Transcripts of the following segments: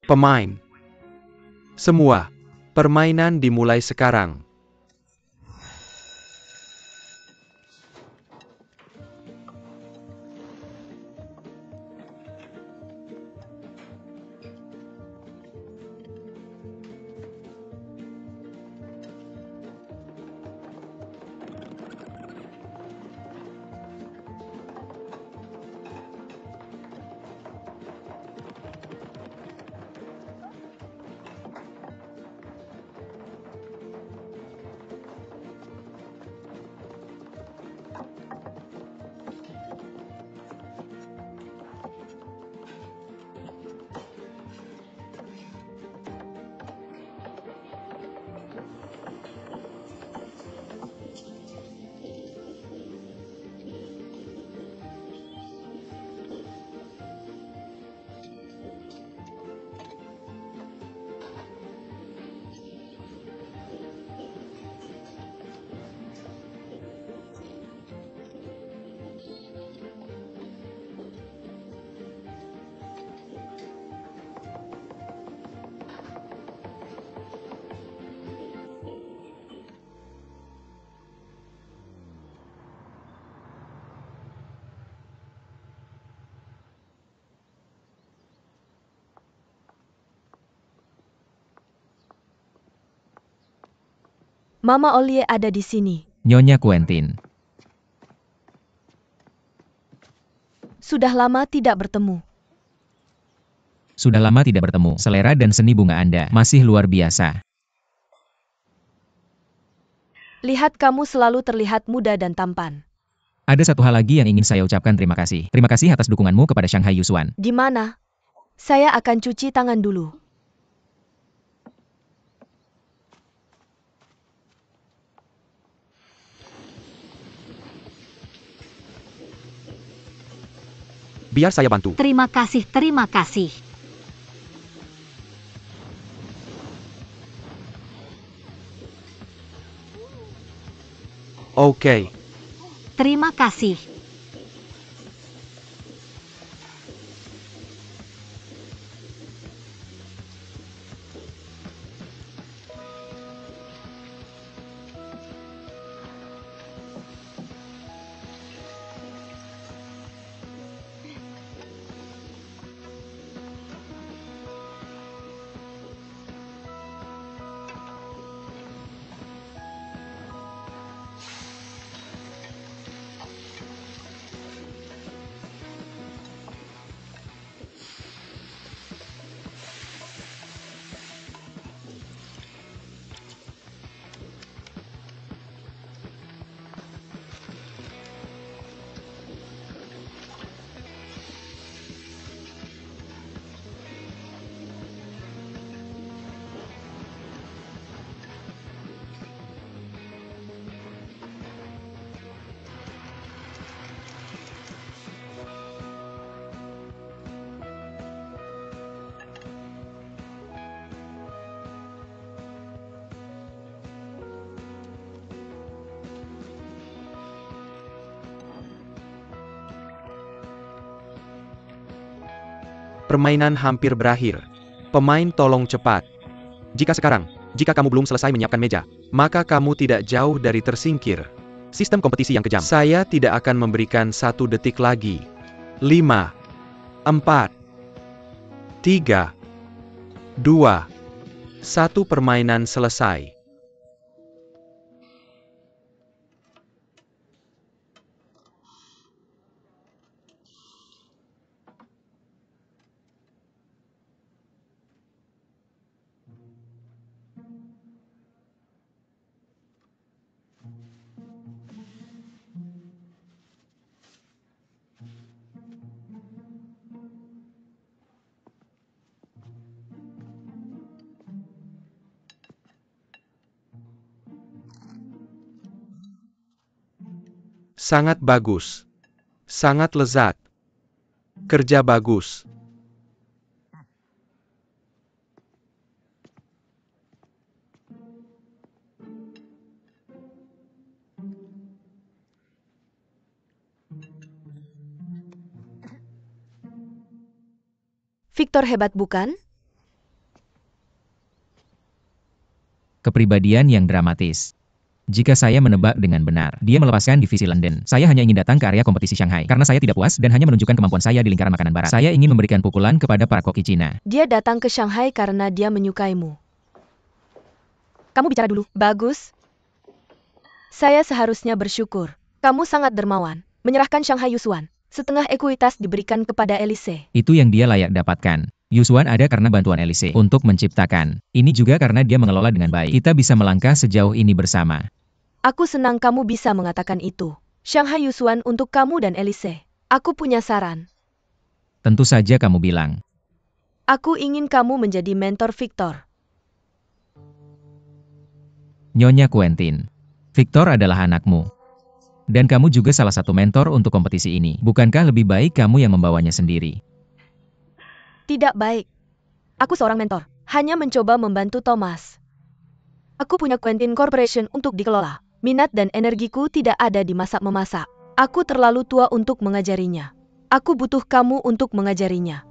Pemain. Semua. Permainan dimulai sekarang. Mama Olie ada di sini. Nyonya Quentin. Sudah lama tidak bertemu. Sudah lama tidak bertemu. Selera dan seni bunga Anda masih luar biasa. Lihat kamu selalu terlihat muda dan tampan. Ada satu hal lagi yang ingin saya ucapkan terima kasih. Terima kasih atas dukunganmu kepada Shanghai Yusuan. Di mana? Saya akan cuci tangan dulu. Biar saya bantu. Terima kasih, terima kasih. Oke. Terima kasih. Permainan hampir berakhir. Pemain tolong cepat. Jika kamu belum selesai menyiapkan meja, maka kamu tidak jauh dari tersingkir. Sistem kompetisi yang kejam. Saya tidak akan memberikan 1 detik lagi. 5, 4, 3, 2, 1 permainan selesai. Sangat bagus. Sangat lezat. Kerja bagus. Victor hebat bukan? Kepribadian yang dramatis. Jika saya menebak dengan benar, dia melepaskan divisi London. Saya hanya ingin datang ke area kompetisi Shanghai, karena saya tidak puas dan hanya menunjukkan kemampuan saya di lingkaran makanan barat. Saya ingin memberikan pukulan kepada para koki Cina. Dia datang ke Shanghai karena dia menyukaimu. Kamu bicara dulu. Bagus. Saya seharusnya bersyukur. Kamu sangat dermawan. Menyerahkan Shanghai Yusuan. Setengah ekuitas diberikan kepada Elise. Itu yang dia layak dapatkan. Yusuan ada karena bantuan Elise untuk menciptakan. Ini juga karena dia mengelola dengan baik. Kita bisa melangkah sejauh ini bersama. Aku senang kamu bisa mengatakan itu. Shanghai Yusuan untuk kamu dan Elise. Aku punya saran. Tentu saja kamu bilang. Aku ingin kamu menjadi mentor Victor. Nyonya Quentin. Victor adalah anakmu. Dan kamu juga salah satu mentor untuk kompetisi ini. Bukankah lebih baik kamu yang membawanya sendiri? Tidak baik. Aku seorang mentor. Hanya mencoba membantu Thomas. Aku punya Quentin Corporation untuk dikelola. Minat dan energiku tidak ada di masak-memasak. Aku terlalu tua untuk mengajarinya. Aku butuh kamu untuk mengajarinya.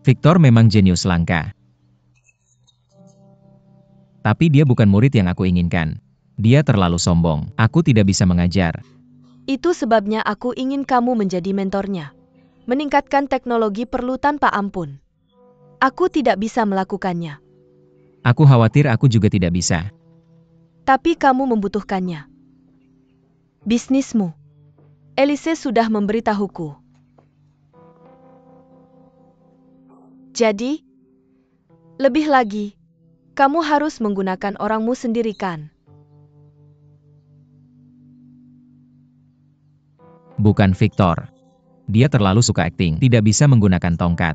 Victor memang jenius langka. Tapi dia bukan murid yang aku inginkan. Dia terlalu sombong. Aku tidak bisa mengajar. Itu sebabnya aku ingin kamu menjadi mentornya. Meningkatkan teknologi perlu tanpa ampun. Aku tidak bisa melakukannya. Aku khawatir aku juga tidak bisa. Tapi kamu membutuhkannya. Bisnismu. Elise sudah memberitahuku. Jadi, lebih lagi, kamu harus menggunakan orangmu sendiri kan? Bukan Victor. Dia terlalu suka akting, tidak bisa menggunakan tongkat.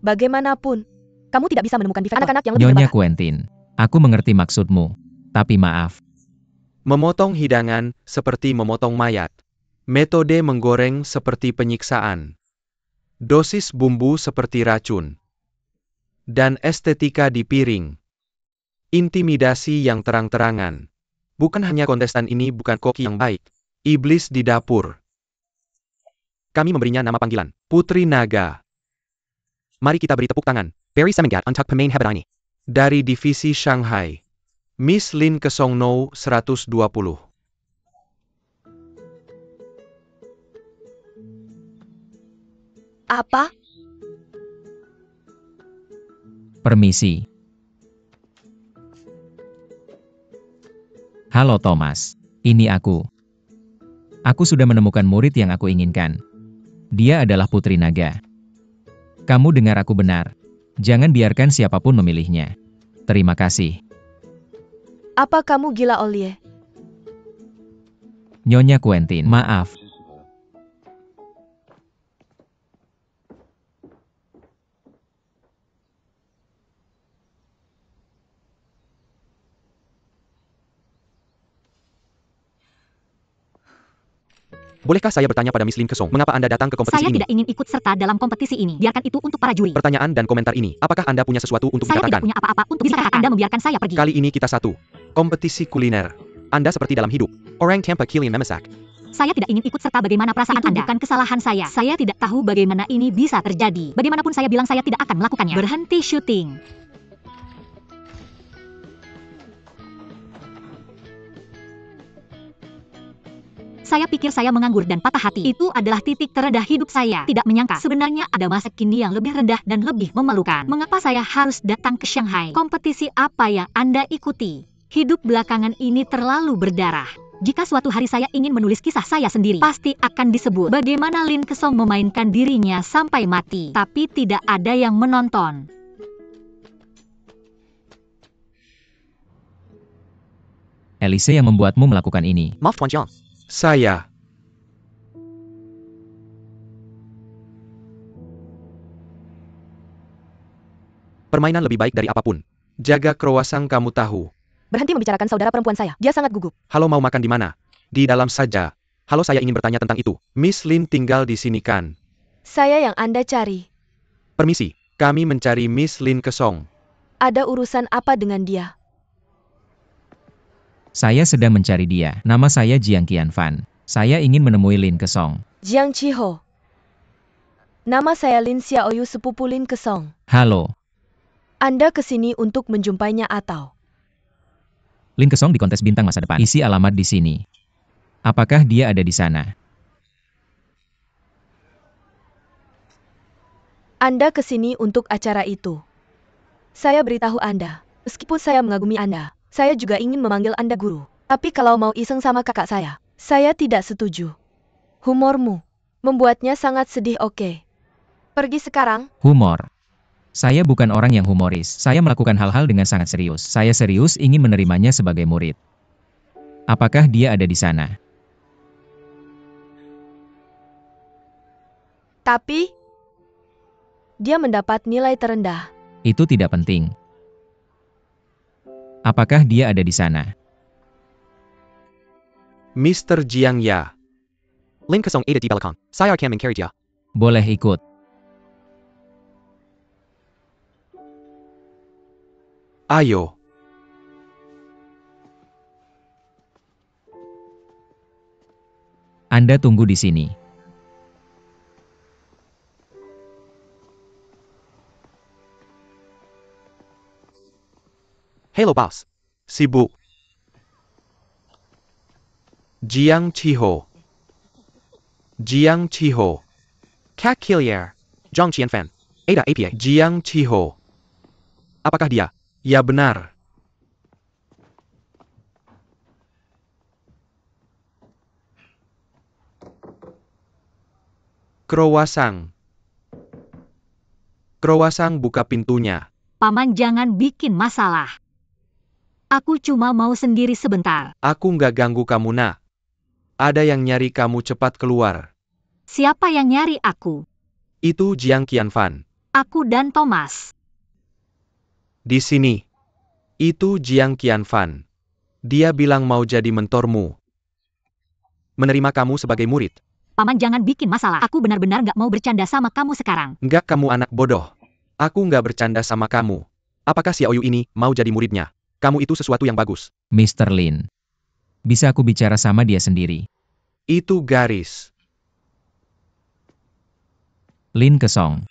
Bagaimanapun, kamu tidak bisa menemukan defect anak-anak yang lebih Nyonya berbakat. Quentin, aku mengerti maksudmu. Tapi maaf, Memotong hidangan seperti memotong mayat. Metode menggoreng seperti penyiksaan. Dosis bumbu seperti racun. Dan estetika di piring. Intimidasi yang terang-terangan. Bukan hanya kontestan ini bukan koki yang baik. Iblis di dapur. Kami memberinya nama panggilan, Putri Naga. Mari kita beri tepuk tangan. Barry Semengat untuk pemain hebat ini. Dari divisi Shanghai. Miss Lin Kesongno 120. Apa? permisi. Halo Thomas, ini aku. Aku sudah menemukan murid yang aku inginkan. Dia adalah Putri Naga. Kamu dengar aku benar. Jangan biarkan siapapun memilihnya. Terima kasih. Apa kamu gila, Olie? Nyonya Quentin, maaf. Bolehkah saya bertanya pada Miss Lin Kesong, mengapa Anda datang ke kompetisi Saya ini? tidak ingin ikut serta dalam kompetisi ini. Biarkan itu untuk para juri. Pertanyaan dan komentar ini, apakah Anda punya sesuatu untuk Saya tidak dikatakan? punya apa-apa untuk bisakah Anda membiarkan saya pergi? Kali ini kita satu. Kompetisi kuliner. Anda seperti dalam hidup. Orang Tampa Kilian Memasak. Saya tidak ingin ikut serta bagaimana perasaan Anda. Bukan kesalahan saya. Saya tidak tahu bagaimana ini bisa terjadi. Bagaimanapun saya bilang saya tidak akan melakukannya. Berhenti syuting. Saya pikir saya menganggur dan patah hati. Itu adalah titik terendah hidup saya. Tidak menyangka sebenarnya ada masa kini yang lebih rendah dan lebih memalukan. Mengapa saya harus datang ke Shanghai? Kompetisi apa yang Anda ikuti? Hidup belakangan ini terlalu berdarah. Jika suatu hari saya ingin menulis kisah saya sendiri, pasti akan disebut bagaimana Lin Kesong memainkan dirinya sampai mati. Tapi tidak ada yang menonton. Elise yang membuatmu melakukan ini. Maaf Tuan Jiang. Saya. Permainan lebih baik dari apapun. Jaga kroasang kamu tahu. Berhenti membicarakan saudara perempuan saya. Dia sangat gugup. Halo, mau makan di mana? Di dalam saja. Halo, saya ingin bertanya tentang itu. Miss Lin tinggal di sini kan? Saya yang Anda cari. Permisi, kami mencari Miss Lin Kesong. Ada urusan apa dengan dia? Saya sedang mencari dia. Nama saya Jiang Qianfan. Saya ingin menemui Lin Kesong. Jiang Chiho. Nama saya Lin Xiaoyu, sepupu Lin Kesong. Halo. Anda kesini untuk menjumpainya atau? Lin Kesong di kontes bintang masa depan. Isi alamat di sini. Apakah dia ada di sana? Anda ke sini untuk acara itu. Saya beritahu Anda, meskipun saya mengagumi Anda, saya juga ingin memanggil Anda guru. Tapi kalau mau iseng sama kakak saya tidak setuju. Humormu membuatnya sangat sedih. Oke. Pergi sekarang. Humor. Saya bukan orang yang humoris. Saya melakukan hal-hal dengan sangat serius. Saya serius ingin menerimanya sebagai murid. Apakah dia ada di sana? Tapi dia mendapat nilai terendah. Itu tidak penting. Apakah dia ada di sana? Mr. Jiang Ya. Lin Kesong ada di belakang. Saya akan mencari dia. Boleh ikut. Ayo. Anda tunggu di sini. Halo bos. Sibuk. Jiang Chiho. Jiang Chiho. Kak Kilier. Zhang Qianfan. Ada APA. Jiang Chiho. Apakah dia? Ya benar. Krowasang. Krowasang buka pintunya. Paman jangan bikin masalah. Aku cuma mau sendiri sebentar. Aku nggak ganggu kamu nak. Ada yang nyari kamu cepat keluar. Siapa yang nyari aku? Itu Jiang Qianfan. Aku dan Thomas. Di sini. Itu Jiang Qianfan. Dia bilang mau jadi mentormu. Menerima kamu sebagai murid. Paman jangan bikin masalah. Aku benar-benar nggak mau bercanda sama kamu sekarang. Enggak kamu anak bodoh. Aku nggak bercanda sama kamu. Apakah si Oyu ini mau jadi muridnya? Kamu itu sesuatu yang bagus. Mr. Lin. Bisa aku bicara sama dia sendiri? Itu garis. Lin Kesong.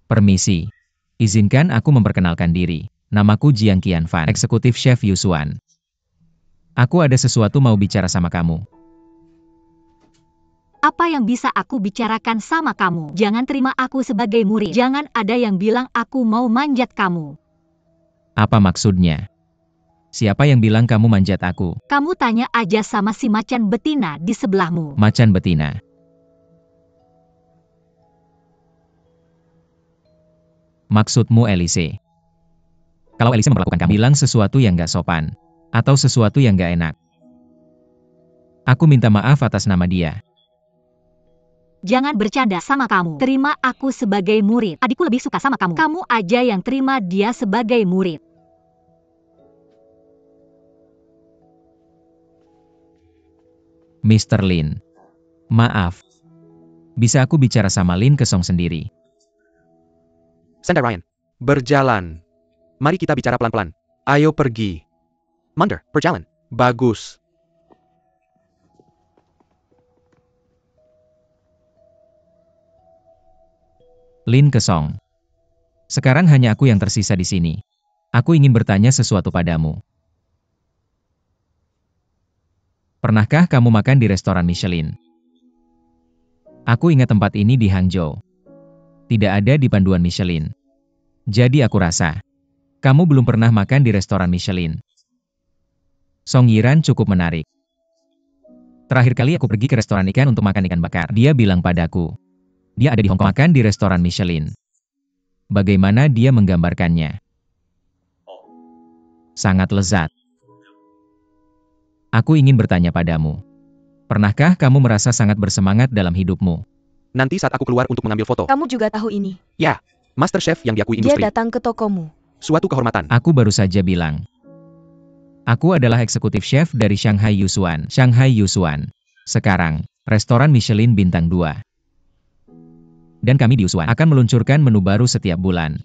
Permisi. Izinkan aku memperkenalkan diri. Namaku Jiang Qianfan, eksekutif chef Yusuan. Aku ada sesuatu mau bicara sama kamu. Apa yang bisa aku bicarakan sama kamu? Jangan terima aku sebagai murid. Jangan ada yang bilang aku mau manjat kamu. Apa maksudnya? Siapa yang bilang kamu manjat aku? Kamu tanya aja sama si macan betina di sebelahmu. Macan betina. Maksudmu Elise? Kalau Elise memperlakukan kamu, bilang sesuatu yang gak sopan. Atau sesuatu yang gak enak. Aku minta maaf atas nama dia. Jangan bercanda sama kamu. Terima aku sebagai murid. Adikku lebih suka sama kamu. Kamu aja yang terima dia sebagai murid. Mr. Lin. Maaf. Bisa aku bicara sama Lin Kesong sendiri? Sendai Ryan. Berjalan. Mari kita bicara pelan-pelan. Ayo pergi. Mundur, berjalan. Bagus. Lin Kesong. Sekarang hanya aku yang tersisa di sini. Aku ingin bertanya sesuatu padamu. Pernahkah kamu makan di restoran Michelin? Aku ingat tempat ini di Hangzhou. Tidak ada di panduan Michelin. Jadi aku rasa, kamu belum pernah makan di restoran Michelin. Song Yiran cukup menarik. Terakhir kali aku pergi ke restoran ikan untuk makan ikan bakar. Dia bilang padaku, dia ada di Hong Kong makan di restoran Michelin. Bagaimana dia menggambarkannya? Sangat lezat. Aku ingin bertanya padamu. Pernahkah kamu merasa sangat bersemangat dalam hidupmu? Nanti saat aku keluar untuk mengambil foto. Kamu juga tahu ini. Ya, Master Chef yang diakui Dia industri. datang ke tokomu. Suatu kehormatan. Aku baru saja bilang. Aku adalah eksekutif chef dari Shanghai Yusuan. Shanghai Yusuan. Sekarang, restoran Michelin bintang 2. Dan kami di Yusuan akan meluncurkan menu baru setiap bulan.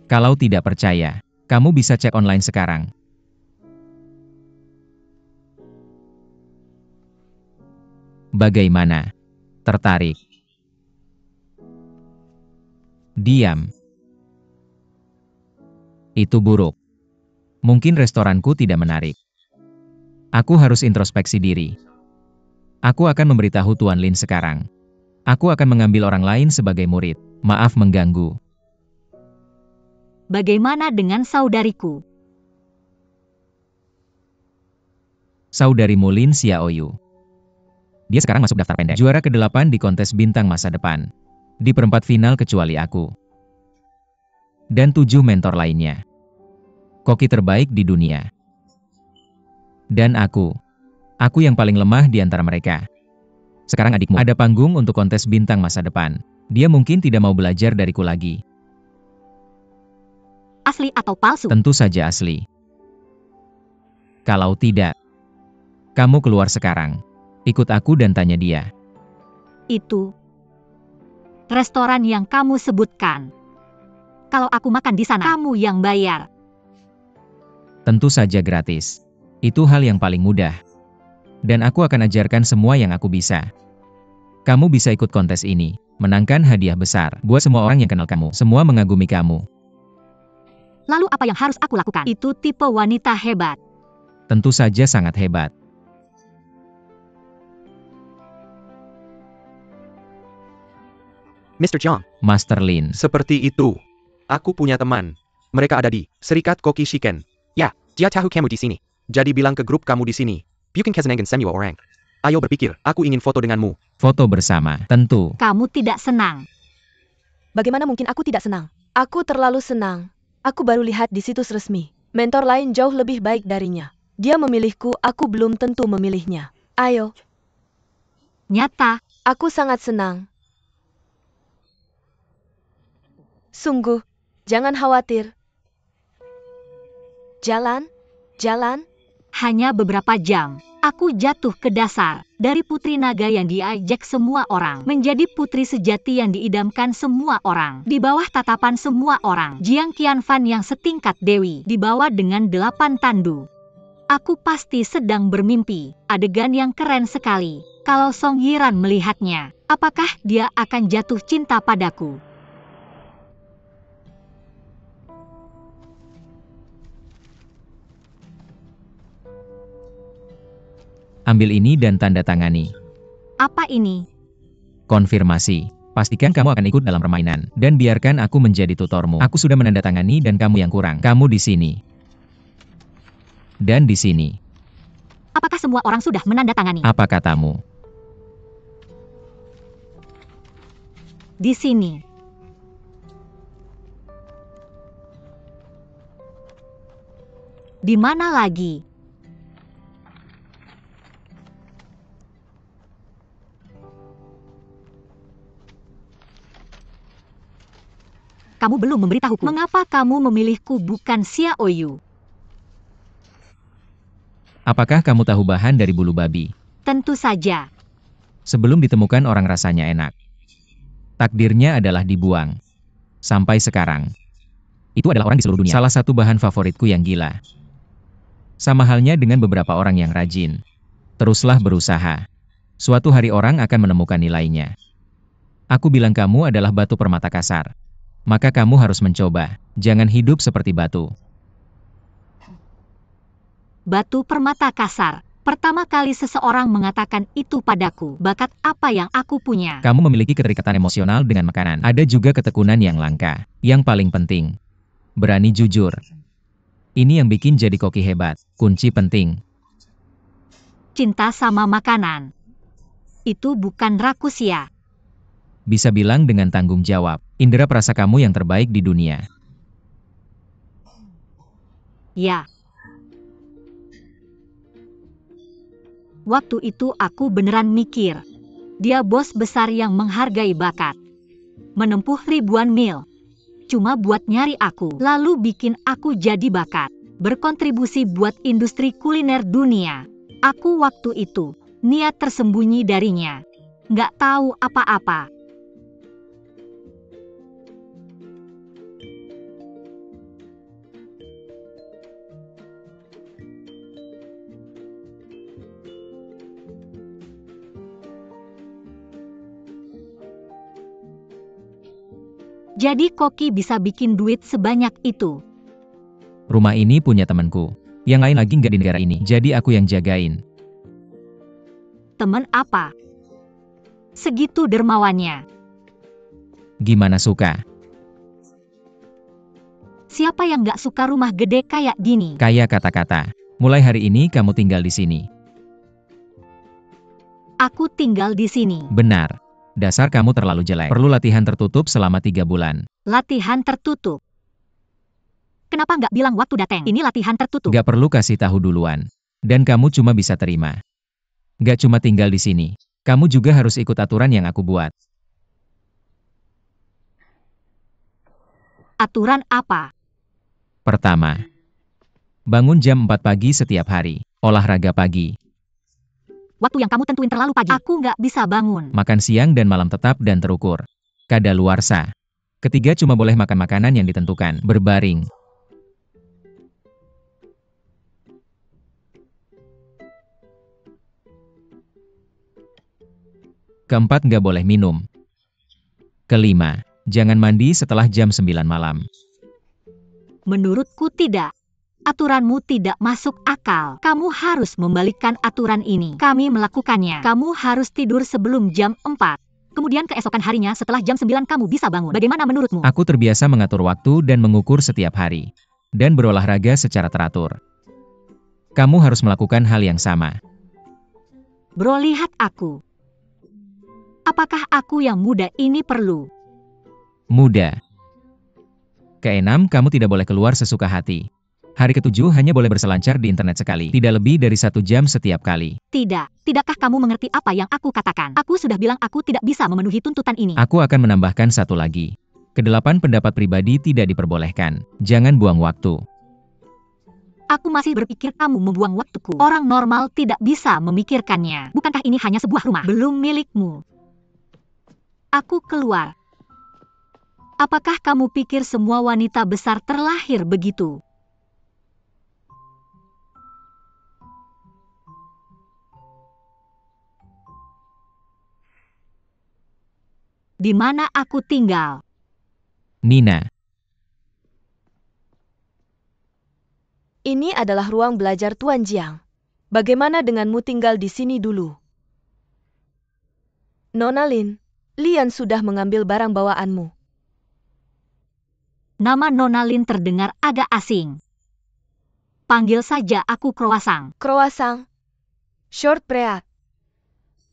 Kalau tidak percaya, kamu bisa cek online sekarang. Bagaimana? Tertarik? Diam. Itu buruk. Mungkin restoranku tidak menarik. Aku harus introspeksi diri. Aku akan memberitahu Tuan Lin sekarang. Aku akan mengambil orang lain sebagai murid. Maaf mengganggu. Bagaimana dengan saudariku? Saudarimu Lin Xiaoyu. Dia sekarang masuk daftar pendek. Juara ke-8 di kontes bintang masa depan. Di perempat final kecuali aku. Dan 7 mentor lainnya. Koki terbaik di dunia. Dan aku yang paling lemah di antara mereka. Sekarang adikmu ada panggung untuk kontes bintang masa depan. Dia mungkin tidak mau belajar dariku lagi. Asli atau palsu? Tentu saja asli. Kalau tidak, kamu keluar sekarang. Ikut aku dan tanya dia. Itu restoran yang kamu sebutkan. Kalau aku makan di sana, kamu yang bayar. Tentu saja gratis. Itu hal yang paling mudah. Dan aku akan ajarkan semua yang aku bisa. Kamu bisa ikut kontes ini, menangkan hadiah besar. Buat semua orang yang kenal kamu, semua mengagumi kamu. Lalu apa yang harus aku lakukan? Itu tipe wanita hebat. Tentu saja sangat hebat. Mr. Jiang, Master Lin. seperti itu. Aku punya teman. Mereka ada di Serikat Koki Shiken. Ya, dia tahu kamu di sini. Jadi bilang ke grup kamu di sini. Bukan kesenangan semua orang. Ayo berpikir, aku ingin foto denganmu. Foto bersama, tentu. Kamu tidak senang. Bagaimana mungkin aku tidak senang? Aku terlalu senang. Aku baru lihat di situs resmi. Mentor lain jauh lebih baik darinya. Dia memilihku, aku belum tentu memilihnya. Ayo, Nyata, aku sangat senang. Sungguh, jangan khawatir. Jalan, jalan. hanya beberapa jam. Aku jatuh ke dasar. Dari putri naga yang diajak semua orang, menjadi putri sejati yang diidamkan semua orang. Di bawah tatapan semua orang, Jiang Qianfan yang setingkat dewi, dibawa dengan 8 tandu. Aku pasti sedang bermimpi. Adegan yang keren sekali. Kalau Song Yiran melihatnya, apakah dia akan jatuh cinta padaku? Ambil ini dan tanda tangani. Apa ini? Konfirmasi. Pastikan kamu akan ikut dalam permainan. Dan biarkan aku menjadi tutormu. Aku sudah menandatangani dan kamu yang kurang. Kamu di sini. Dan di sini. Apakah semua orang sudah menandatangani? Apa katamu? Di sini. Di mana lagi? Kamu belum memberitahuku. Mengapa kamu memilihku bukan Xiaoyu? Apakah kamu tahu bahan dari bulu babi? Tentu saja. Sebelum ditemukan orang rasanya enak. Takdirnya adalah dibuang. Sampai sekarang. Itu adalah orang di seluruh dunia. Salah satu bahan favoritku yang gila. Sama halnya dengan beberapa orang yang rajin. Teruslah berusaha. Suatu hari orang akan menemukan nilainya. Aku bilang kamu adalah batu permata kasar. Maka kamu harus mencoba. Jangan hidup seperti batu. Batu permata kasar. Pertama kali seseorang mengatakan itu padaku. Bakat apa yang aku punya? Kamu memiliki keterikatan emosional dengan makanan. Ada juga ketekunan yang langka. Yang paling penting. Berani jujur. Ini yang bikin jadi koki hebat. Kunci penting. Cinta sama makanan. Itu bukan rakusia. Bisa bilang dengan tanggung jawab. Indera perasa kamu yang terbaik di dunia. Ya. Waktu itu aku beneran mikir. Dia bos besar yang menghargai bakat. Menempuh ribuan mil. Cuma buat nyari aku. Lalu bikin aku jadi bakat. Berkontribusi buat industri kuliner dunia. Aku waktu itu, niat tersembunyi darinya. Nggak tahu apa-apa. Jadi koki bisa bikin duit sebanyak itu. Rumah ini punya temanku. Yang lain lagi nggak di negara ini, jadi aku yang jagain. Temen apa? Segitu dermawannya. Gimana suka? Siapa yang nggak suka rumah gede kayak gini? Kayak kata-kata. Mulai hari ini kamu tinggal di sini. Aku tinggal di sini. Benar. Dasar kamu terlalu jelek. Perlu latihan tertutup selama 3 bulan. Latihan tertutup. Kenapa nggak bilang waktu datang? Ini latihan tertutup. Gak perlu kasih tahu duluan. Dan kamu cuma bisa terima. Gak cuma tinggal di sini. Kamu juga harus ikut aturan yang aku buat. Aturan apa? Pertama, bangun jam 4 pagi setiap hari. Olahraga pagi. Waktu yang kamu tentuin terlalu pagi. Aku nggak bisa bangun. Makan siang dan malam tetap dan terukur. Kadaluarsa. Ketiga, cuma boleh makan makanan yang ditentukan. Berbaring. Keempat, nggak boleh minum. Kelima, jangan mandi setelah jam 9 malam. Menurutku tidak. Aturanmu tidak masuk akal. Kamu harus membalikkan aturan ini. Kami melakukannya. Kamu harus tidur sebelum jam 4. Kemudian keesokan harinya setelah jam 9 kamu bisa bangun. Bagaimana menurutmu? Aku terbiasa mengatur waktu dan mengukur setiap hari. Dan berolahraga secara teratur. Kamu harus melakukan hal yang sama. Bro, lihat aku. Apakah aku yang muda ini perlu? Muda. Keenam, kamu tidak boleh keluar sesuka hati. Hari ketujuh hanya boleh berselancar di internet sekali. Tidak lebih dari 1 jam setiap kali. Tidak. Tidakkah kamu mengerti apa yang aku katakan? Aku sudah bilang aku tidak bisa memenuhi tuntutan ini. Aku akan menambahkan satu lagi. Kedelapan, pendapat pribadi tidak diperbolehkan. Jangan buang waktu. Aku masih berpikir kamu membuang waktuku. Orang normal tidak bisa memikirkannya. Bukankah ini hanya sebuah rumah? Belum milikmu. Aku keluar. Apakah kamu pikir semua wanita besar terlahir begitu? Di mana aku tinggal? Nina. Ini adalah ruang belajar Tuan Jiang. Bagaimana denganmu tinggal di sini dulu? Nona Lin, Lian sudah mengambil barang bawaanmu. Nama Nona Lin terdengar agak asing. Panggil saja aku Croissant. Croissant. Short bread.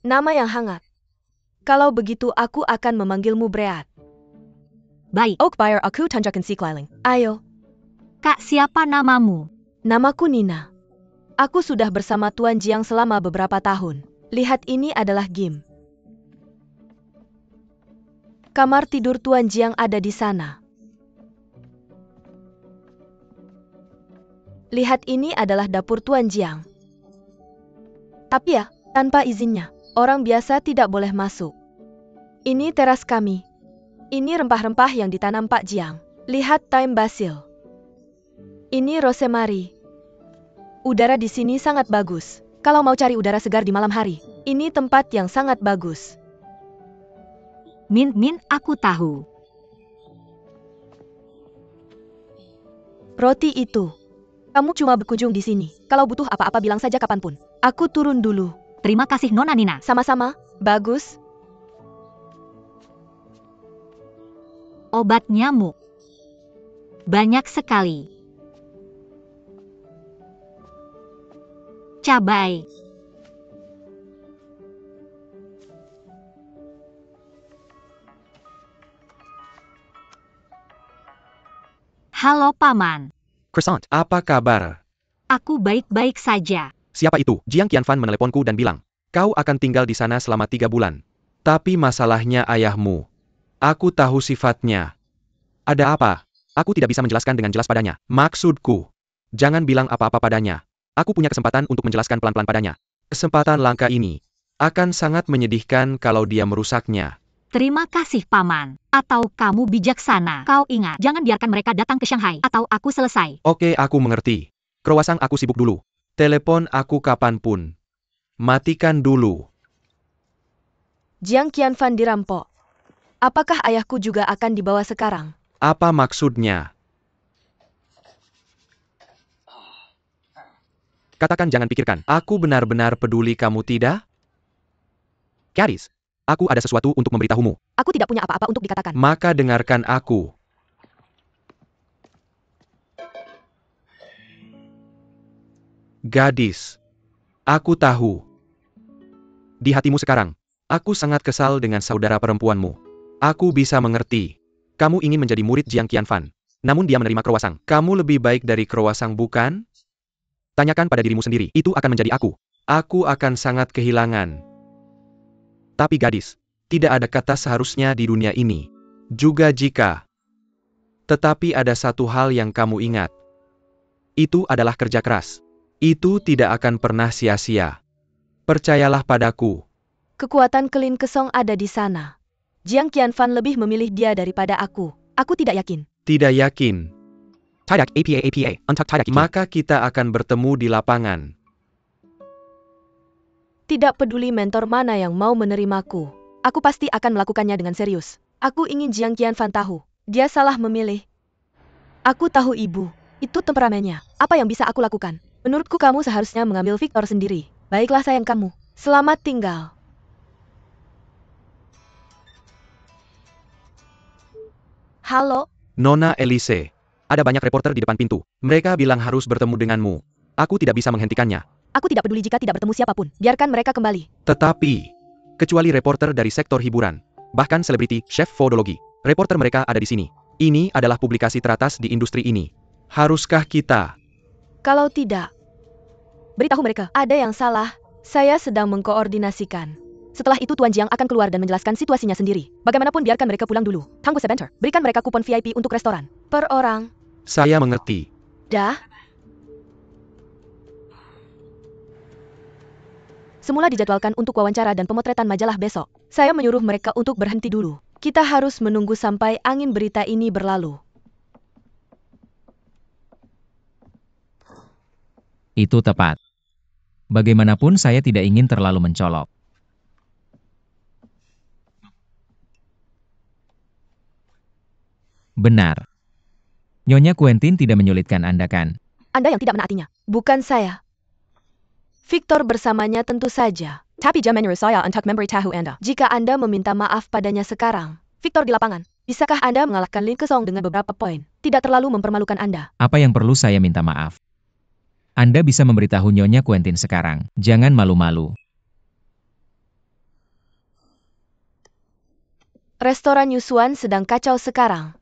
Nama yang hangat. Kalau begitu aku akan memanggilmu bread. Baik. Oak Buyer aku tanjakan si Kliling. Ayo. Kak, siapa namamu? Namaku Nina. Aku sudah bersama Tuan Jiang selama beberapa tahun. Lihat, ini adalah Gim. Kamar tidur Tuan Jiang ada di sana. Lihat, ini adalah dapur Tuan Jiang. Tapi ya, tanpa izinnya, orang biasa tidak boleh masuk. Ini teras kami. Ini rempah-rempah yang ditanam Pak Jiang. Lihat thyme basil. Ini rosemary. Udara di sini sangat bagus. Kalau mau cari udara segar di malam hari, ini tempat yang sangat bagus. Min, aku tahu. Roti itu. Kamu cuma berkunjung di sini. Kalau butuh apa-apa bilang saja kapanpun. Aku turun dulu. Terima kasih Nona Nina. Sama-sama. Bagus. Obat nyamuk. Banyak sekali. Cabai. Halo Paman. Croissant, apa kabar? Aku baik-baik saja. Siapa itu? Jiang Qianfan meneleponku dan bilang, kau akan tinggal di sana selama 3 bulan. Tapi masalahnya ayahmu. Aku tahu sifatnya. Ada apa? Aku tidak bisa menjelaskan dengan jelas padanya. Maksudku, jangan bilang apa-apa padanya. Aku punya kesempatan untuk menjelaskan pelan-pelan padanya. Kesempatan langka ini akan sangat menyedihkan kalau dia merusaknya. Terima kasih Paman. Atau kamu bijaksana. Kau ingat, jangan biarkan mereka datang ke Shanghai. Atau aku selesai. Oke, aku mengerti. Croissant, aku sibuk dulu. Telepon aku kapanpun. Matikan dulu. Jiang Qianfan dirampok. Apakah ayahku juga akan dibawa sekarang? Apa maksudnya? Katakan jangan pikirkan. Aku benar-benar peduli kamu tidak? Gadis, aku ada sesuatu untuk memberitahumu. Aku tidak punya apa-apa untuk dikatakan. Maka dengarkan aku. Gadis, aku tahu. Di hatimu sekarang, aku sangat kesal dengan saudara perempuanmu. Aku bisa mengerti. Kamu ingin menjadi murid Jiang Qianfan. Namun dia menerima croissant. Kamu lebih baik dari croissant bukan? Tanyakan pada dirimu sendiri. Itu akan menjadi aku. Aku akan sangat kehilangan. Tapi gadis, tidak ada kata seharusnya di dunia ini. Juga jika. Tetapi ada satu hal yang kamu ingat. Itu adalah kerja keras. Itu tidak akan pernah sia-sia. Percayalah padaku. Kekuatan Lin Kesong ada di sana. Jiang Qianfan lebih memilih dia daripada aku. Aku tidak yakin. Tidak yakin. Maka kita akan bertemu di lapangan. Tidak peduli mentor mana yang mau menerimaku. Aku pasti akan melakukannya dengan serius. Aku ingin Jiang Qianfan tahu. Dia salah memilih. Aku tahu ibu. Itu temperamennya. Apa yang bisa aku lakukan? Menurutku kamu seharusnya mengambil Victor sendiri. Baiklah sayang kamu. Selamat tinggal. Halo? Nona Elise. Ada banyak reporter di depan pintu. Mereka bilang harus bertemu denganmu. Aku tidak bisa menghentikannya. Aku tidak peduli jika tidak bertemu siapapun. Biarkan mereka kembali. Tetapi, kecuali reporter dari sektor hiburan, bahkan selebriti, chef foodologi, reporter mereka ada di sini. Ini adalah publikasi teratas di industri ini. Haruskah kita? Kalau tidak, beritahu mereka, ada yang salah. Saya sedang mengkoordinasikan. Setelah itu Tuan Jiang akan keluar dan menjelaskan situasinya sendiri. Bagaimanapun biarkan mereka pulang dulu. Tangguh sebentar. Berikan mereka kupon VIP untuk restoran. Per orang. Saya mengerti. Dah. Semula dijadwalkan untuk wawancara dan pemotretan majalah besok. Saya menyuruh mereka untuk berhenti dulu. Kita harus menunggu sampai angin berita ini berlalu. Itu tepat. Bagaimanapun saya tidak ingin terlalu mencolok. Benar. Nyonya Quentin tidak menyulitkan Anda kan? Anda yang tidak menaatinya. Bukan saya. Victor bersamanya tentu saja. Tapi jangan menyuruh saya untuk memberitahu Anda. Jika Anda meminta maaf padanya sekarang, Victor di lapangan, bisakah Anda mengalahkan Lin Kesong dengan beberapa poin? Tidak terlalu mempermalukan Anda. Apa yang perlu saya minta maaf? Anda bisa memberitahu Nyonya Quentin sekarang. Jangan malu-malu. Restoran Yusuan sedang kacau sekarang.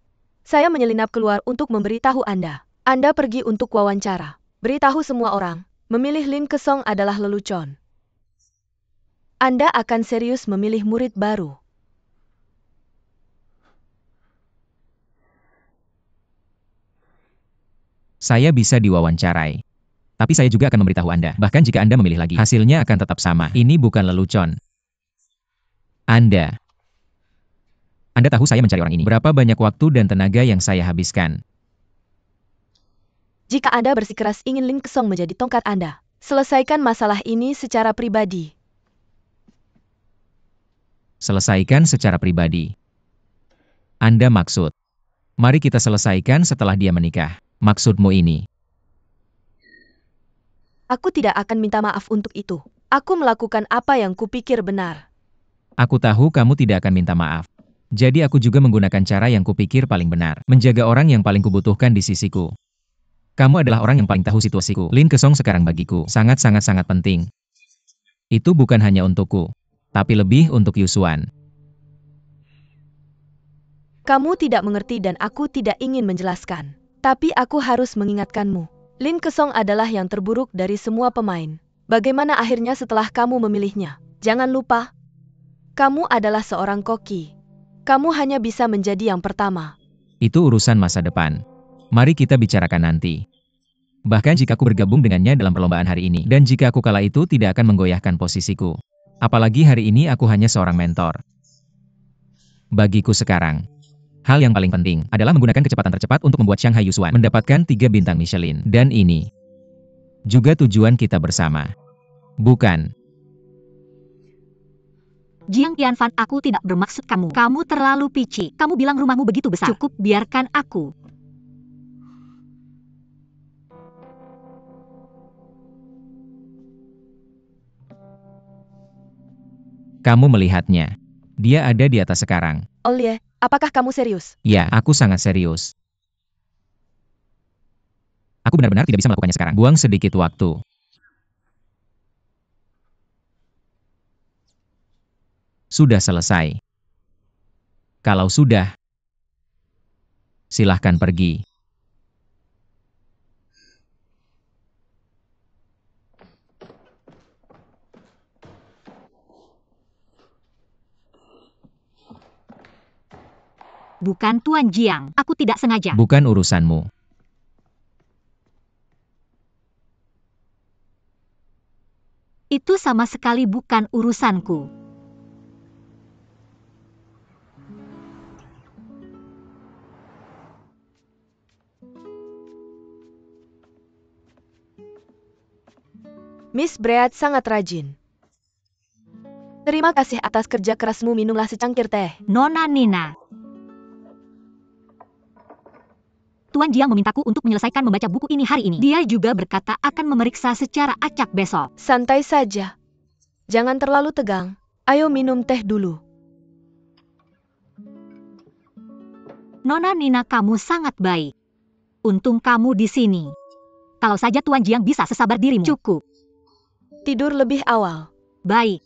Saya menyelinap keluar untuk memberitahu Anda. Anda pergi untuk wawancara. Beritahu semua orang, memilih Lin Kesong adalah lelucon. Anda akan serius memilih murid baru. Saya bisa diwawancarai. Tapi saya juga akan memberitahu Anda. Bahkan jika Anda memilih lagi, hasilnya akan tetap sama. Ini bukan lelucon. Anda tahu saya mencari orang ini. Berapa banyak waktu dan tenaga yang saya habiskan. Jika Anda bersikeras ingin Lin Kesong menjadi tongkat Anda, selesaikan masalah ini secara pribadi. Selesaikan secara pribadi. Anda maksud. Mari kita selesaikan setelah dia menikah. Maksudmu ini. Aku tidak akan minta maaf untuk itu. Aku melakukan apa yang kupikir benar. Aku tahu kamu tidak akan minta maaf. Jadi aku juga menggunakan cara yang kupikir paling benar. Menjaga orang yang paling kubutuhkan di sisiku. Kamu adalah orang yang paling tahu situasiku. Lin Kesong sekarang bagiku sangat-sangat-sangat penting. Itu bukan hanya untukku, tapi lebih untuk Yusuan. Kamu tidak mengerti dan aku tidak ingin menjelaskan. Tapi aku harus mengingatkanmu. Lin Kesong adalah yang terburuk dari semua pemain. Bagaimana akhirnya setelah kamu memilihnya? Jangan lupa, kamu adalah seorang koki. Kamu hanya bisa menjadi yang pertama. Itu urusan masa depan. Mari kita bicarakan nanti. Bahkan jika aku bergabung dengannya dalam perlombaan hari ini, dan jika aku kalah itu tidak akan menggoyahkan posisiku. Apalagi hari ini aku hanya seorang mentor. Bagiku sekarang, hal yang paling penting adalah menggunakan kecepatan tercepat untuk membuat Shanghai Yusuan mendapatkan 3 bintang Michelin. Dan ini juga tujuan kita bersama. Bukan? Jiang Qianfan, aku tidak bermaksud kamu. Kamu terlalu pici. Kamu bilang rumahmu begitu besar. Cukup, biarkan aku. Kamu melihatnya. Dia ada di atas sekarang. Olye, apakah kamu serius? Ya, aku sangat serius. Aku benar-benar tidak bisa melakukannya sekarang. Buang sedikit waktu. Sudah selesai. Kalau sudah, silahkan pergi. Bukan Tuan Jiang, aku tidak sengaja. Bukan urusanmu. Itu sama sekali bukan urusanku. Miss Bread sangat rajin. Terima kasih atas kerja kerasmu, minumlah secangkir teh. Nona Nina. Tuan Jiang memintaku untuk menyelesaikan membaca buku ini hari ini. Dia juga berkata akan memeriksa secara acak besok. Santai saja. Jangan terlalu tegang. Ayo minum teh dulu. Nona Nina, kamu sangat baik. Untung kamu di sini. Kalau saja Tuan Jiang bisa sesabar dirimu. Cukup. Tidur lebih awal. Baik.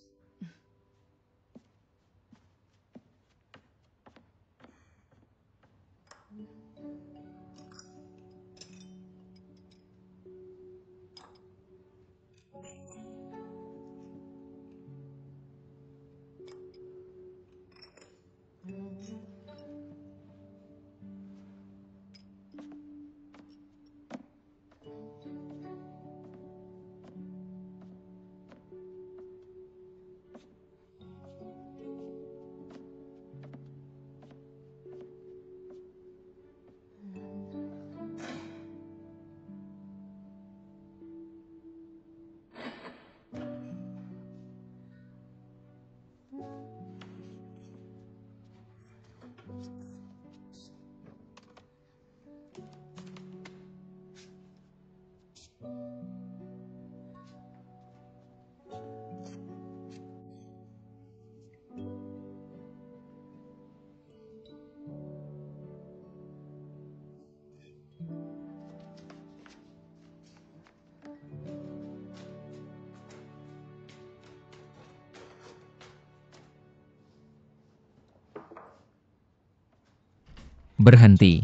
Berhenti.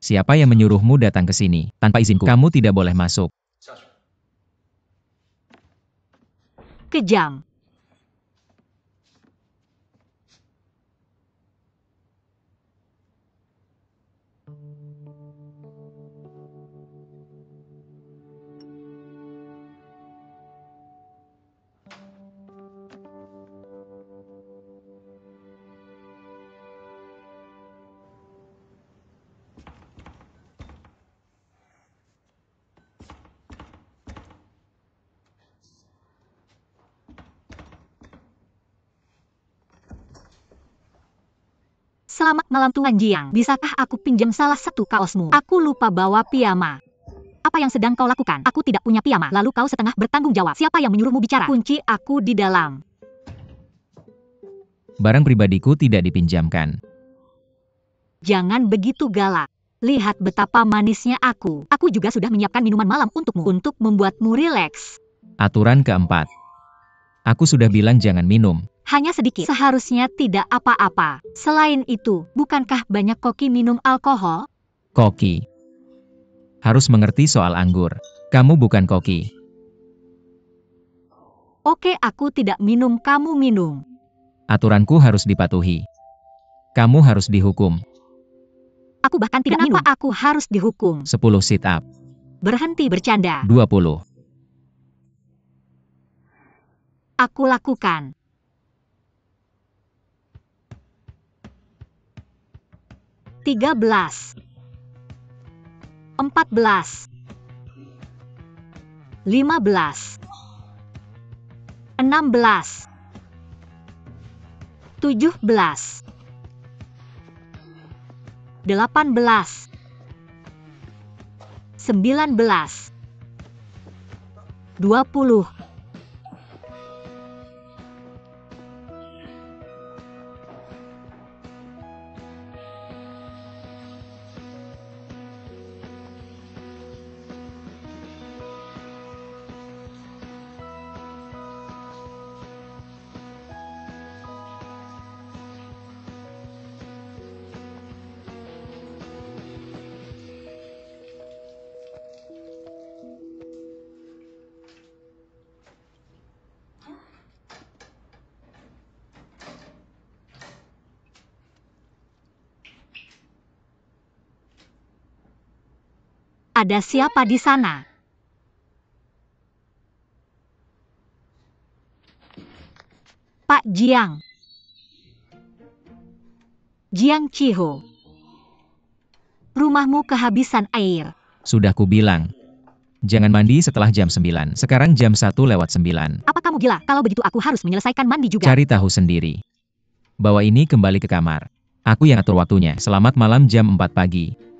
Siapa yang menyuruhmu datang ke sini? Tanpa izinku, kamu tidak boleh masuk. Kejam. Selamat malam Tuan Jiang. Bisakah aku pinjam salah satu kaosmu? Aku lupa bawa piyama. Apa yang sedang kau lakukan? Aku tidak punya piyama. Lalu kau setengah bertanggung jawab. Siapa yang menyuruhmu bicara? Kunci aku di dalam. Barang pribadiku tidak dipinjamkan. Jangan begitu galak. Lihat betapa manisnya aku. Aku juga sudah menyiapkan minuman malam untukmu. Untuk membuatmu rileks. Aturan keempat. Aku sudah bilang jangan minum. Hanya sedikit. Seharusnya tidak apa-apa. Selain itu, bukankah banyak koki minum alkohol? Koki. Harus mengerti soal anggur. Kamu bukan koki. Oke, aku tidak minum, kamu minum. Aturanku harus dipatuhi. Kamu harus dihukum. Aku bahkan tidak minum. Kenapa aku harus dihukum? 10 sit up. Berhenti bercanda. 20. Aku lakukan. 13, 14, 15, 16, 17, 18, 19, 20, ada siapa di sana. Pak Jiang. Jiang Chiho. Rumahmu kehabisan air. Sudah kubilang. Jangan mandi setelah jam 9. Sekarang jam 1:09. Apa kamu gila? Kalau begitu aku harus menyelesaikan mandi juga. Cari tahu sendiri. Bawa ini kembali ke kamar. Aku yang atur waktunya. Selamat malam jam 4 pagi.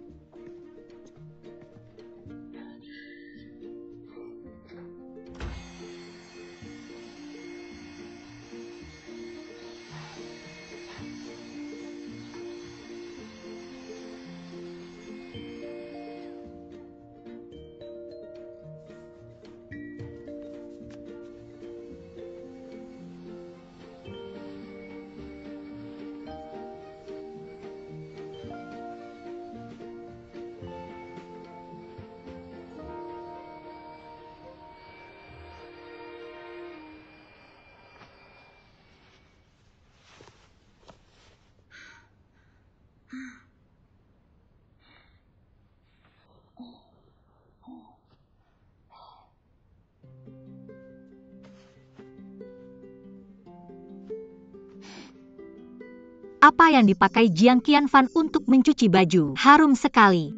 Apa yang dipakai Jiang Qianfan untuk mencuci baju? Harum sekali.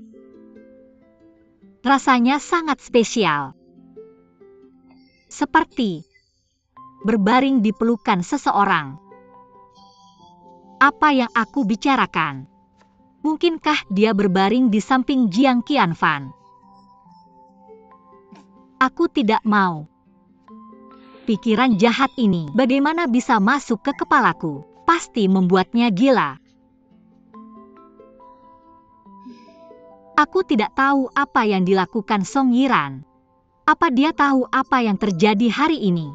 Rasanya sangat spesial. Seperti berbaring di pelukan seseorang. Apa yang aku bicarakan? Mungkinkah dia berbaring di samping Jiang Qianfan? Aku tidak mau. Pikiran jahat ini bagaimana bisa masuk ke kepalaku? Pasti membuatnya gila. Aku tidak tahu apa yang dilakukan Song Yiran. Apa dia tahu apa yang terjadi hari ini?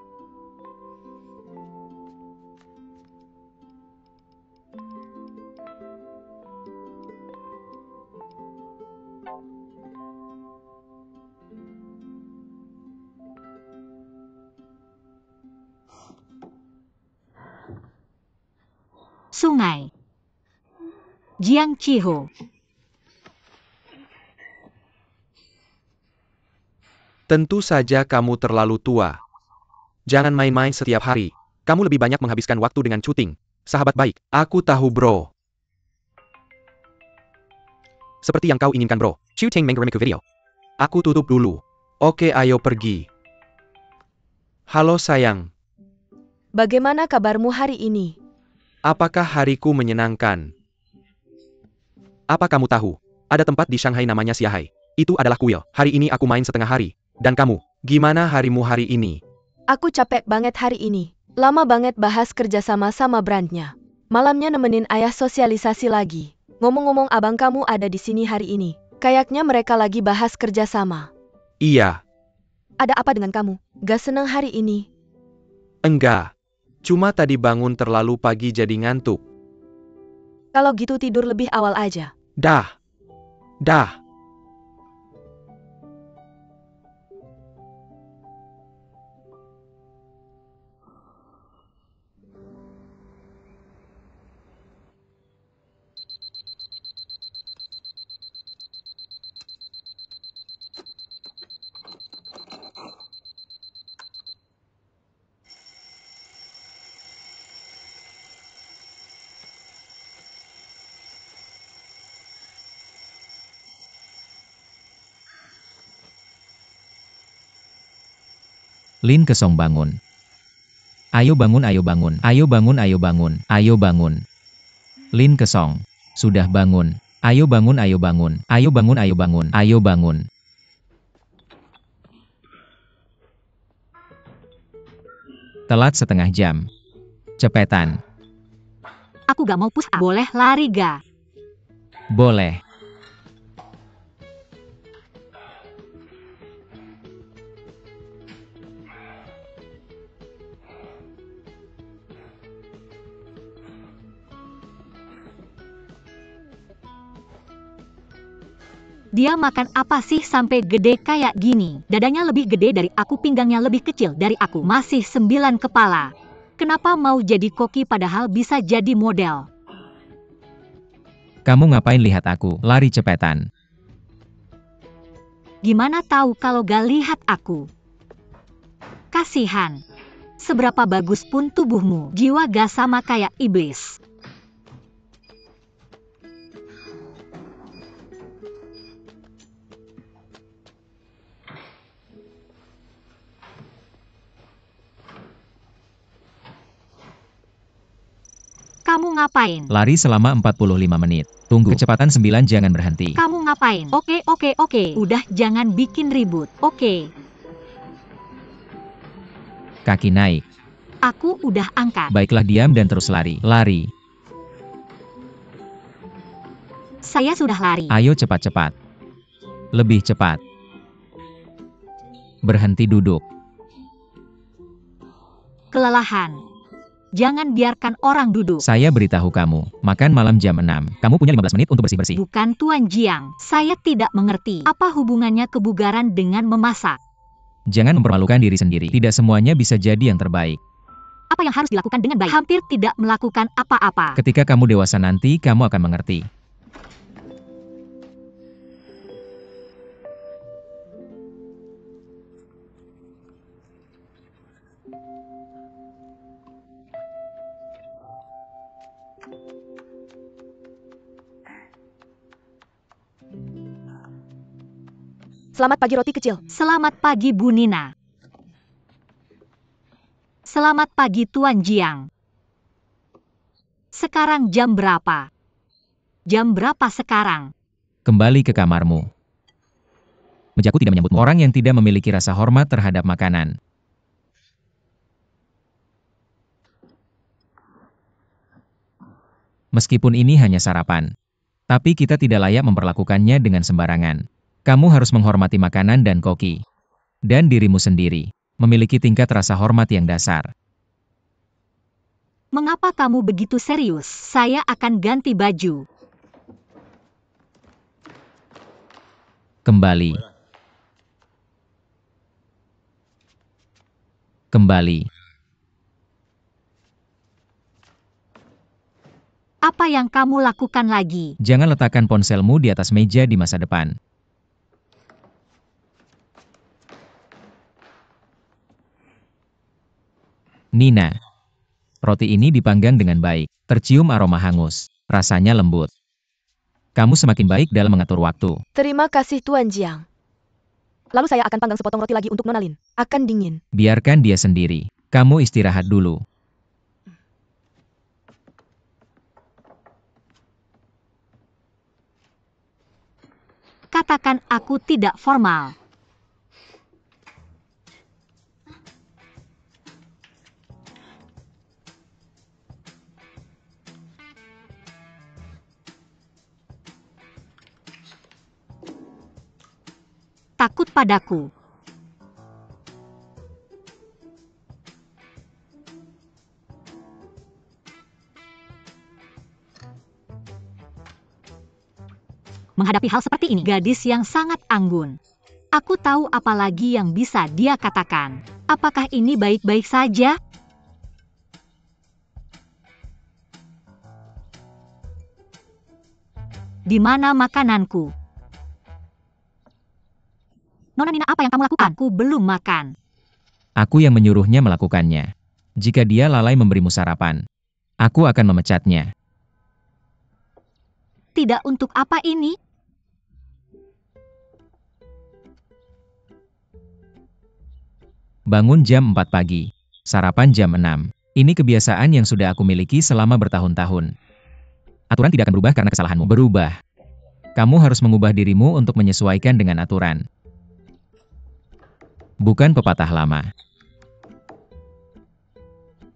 Sungai. Jiang Chiho. Tentu saja kamu terlalu tua. Jangan main-main setiap hari. Kamu lebih banyak menghabiskan waktu dengan syuting. Sahabat baik, aku tahu bro. Seperti yang kau inginkan bro. Shooting menggerimiku video. Aku tutup dulu. Oke ayo pergi. Halo sayang. Bagaimana kabarmu hari ini? Apakah hariku menyenangkan? Apa kamu tahu? Ada tempat di Shanghai namanya Xiahai. Itu adalah kuil. Hari ini aku main setengah hari. Dan kamu, gimana harimu hari ini? Aku capek banget hari ini. Lama banget bahas kerjasama sama brandnya. Malamnya nemenin ayah sosialisasi lagi. Ngomong-ngomong abang kamu ada di sini hari ini. Kayaknya mereka lagi bahas kerjasama. Iya. Ada apa dengan kamu? Gak seneng hari ini? Enggak. Cuma tadi bangun terlalu pagi jadi ngantuk. Kalau gitu tidur lebih awal aja. Dah. Lin Kesong bangun. Ayo bangun, ayo bangun. Ayo bangun, ayo bangun. Ayo bangun. Lin Kesong. Sudah bangun. Ayo bangun, ayo bangun. Ayo bangun, ayo bangun. Ayo bangun. Telat setengah jam. Cepetan. Aku gak mau push up. Boleh lari gak? Boleh. Dia makan apa sih sampai gede kayak gini? Dadanya lebih gede dari aku, pinggangnya lebih kecil dari aku. Masih 9 kepala. Kenapa mau jadi koki padahal bisa jadi model? Kamu ngapain lihat aku? Lari cepetan. Gimana tahu kalau gak lihat aku? Kasihan. Seberapa bagus pun tubuhmu, jiwa gak sama kayak iblis. Kamu ngapain? Lari selama 45 menit. Tunggu. Kecepatan 9, jangan berhenti. Kamu ngapain? Oke. Udah jangan bikin ribut. Oke. Kaki naik. Aku udah angkat. Baiklah, diam dan terus lari. Lari. Saya sudah lari. Ayo cepat-cepat. Lebih cepat. Berhenti duduk. Kelelahan. Jangan biarkan orang duduk. Saya beritahu kamu, makan malam jam 6. Kamu punya 15 menit untuk bersih-bersih. Bukan Tuan Jiang. Saya tidak mengerti. Apa hubungannya kebugaran dengan memasak? Jangan mempermalukan diri sendiri. Tidak semuanya bisa jadi yang terbaik. Apa yang harus dilakukan dengan baik? Hampir tidak melakukan apa-apa. Ketika kamu dewasa nanti, kamu akan mengerti. Selamat pagi roti kecil. Selamat pagi Bu Nina. Selamat pagi Tuan Jiang. Sekarang jam berapa? Jam berapa sekarang? Kembali ke kamarmu. Mejaku tidak menyambutmu. Orang yang tidak memiliki rasa hormat terhadap makanan. Meskipun ini hanya sarapan, tapi kita tidak layak memperlakukannya dengan sembarangan. Kamu harus menghormati makanan dan koki. Dan dirimu sendiri. Memiliki tingkat rasa hormat yang dasar. Mengapa kamu begitu serius? Saya akan ganti baju. Kembali. Kembali. Apa yang kamu lakukan lagi? Jangan letakkan ponselmu di atas meja di masa depan. Nina. Roti ini dipanggang dengan baik. Tercium aroma hangus. Rasanya lembut. Kamu semakin baik dalam mengatur waktu. Terima kasih Tuan Jiang. Lalu saya akan panggang sepotong roti lagi untuk Nona Lin. Akan dingin. Biarkan dia sendiri. Kamu istirahat dulu. Katakan aku tidak formal. Takut padaku. Menghadapi hal seperti ini, gadis yang sangat anggun. Aku tahu apa lagi yang bisa dia katakan. Apakah ini baik-baik saja? Di mana makananku? Nona Nina, apa yang kamu lakukan? Aku belum makan. Aku yang menyuruhnya melakukannya. Jika dia lalai memberimu sarapan, aku akan memecatnya. Tidak, untuk apa ini? Bangun jam 4 pagi. Sarapan jam 6. Ini kebiasaan yang sudah aku miliki selama bertahun-tahun. Aturan tidak akan berubah karena kesalahanmu. Berubah. Kamu harus mengubah dirimu untuk menyesuaikan dengan aturan. Bukan pepatah lama.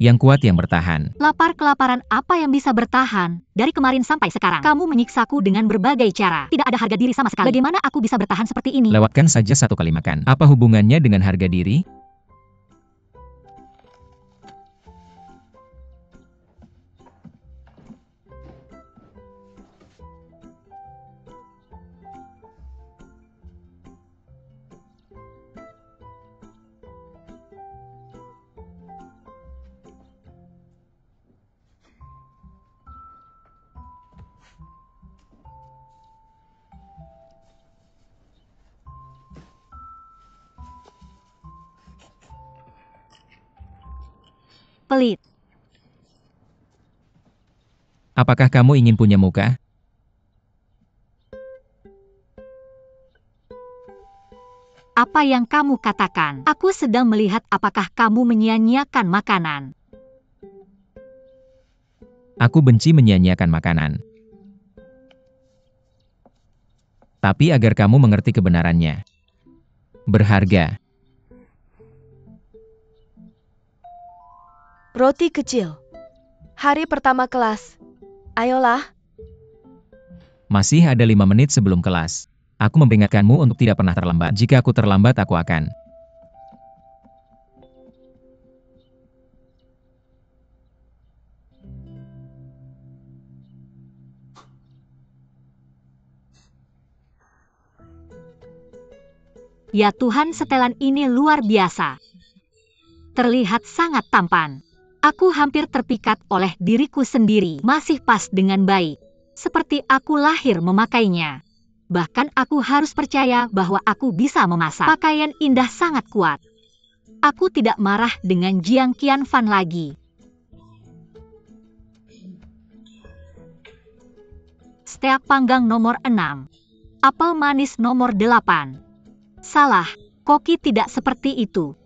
Yang kuat yang bertahan. Lapar kelaparan apa yang bisa bertahan? Dari kemarin sampai sekarang, kamu menyiksaku dengan berbagai cara. Tidak ada harga diri sama sekali. Bagaimana aku bisa bertahan seperti ini? Lewatkan saja satu kali makan. Apa hubungannya dengan harga diri? pelit. Apakah kamu ingin punya muka? Apa yang kamu katakan? Aku sedang melihat apakah kamu menyia-nyiakan makanan. Aku benci menyia-nyiakan makanan. Tapi agar kamu mengerti kebenarannya. Berharga. Roti kecil. Hari pertama kelas. Ayolah. Masih ada 5 menit sebelum kelas. Aku memperingatkanmu untuk tidak pernah terlambat. Jika aku terlambat, aku akan. Ya Tuhan, setelan ini luar biasa. Terlihat sangat tampan. Aku hampir terpikat oleh diriku sendiri. Masih pas dengan baik. Seperti aku lahir memakainya. Bahkan aku harus percaya bahwa aku bisa memasak. Pakaian indah sangat kuat. Aku tidak marah dengan Jiang Qianfan lagi. Steak panggang nomor 6. Apel manis nomor 8. Salah, Koki tidak seperti itu.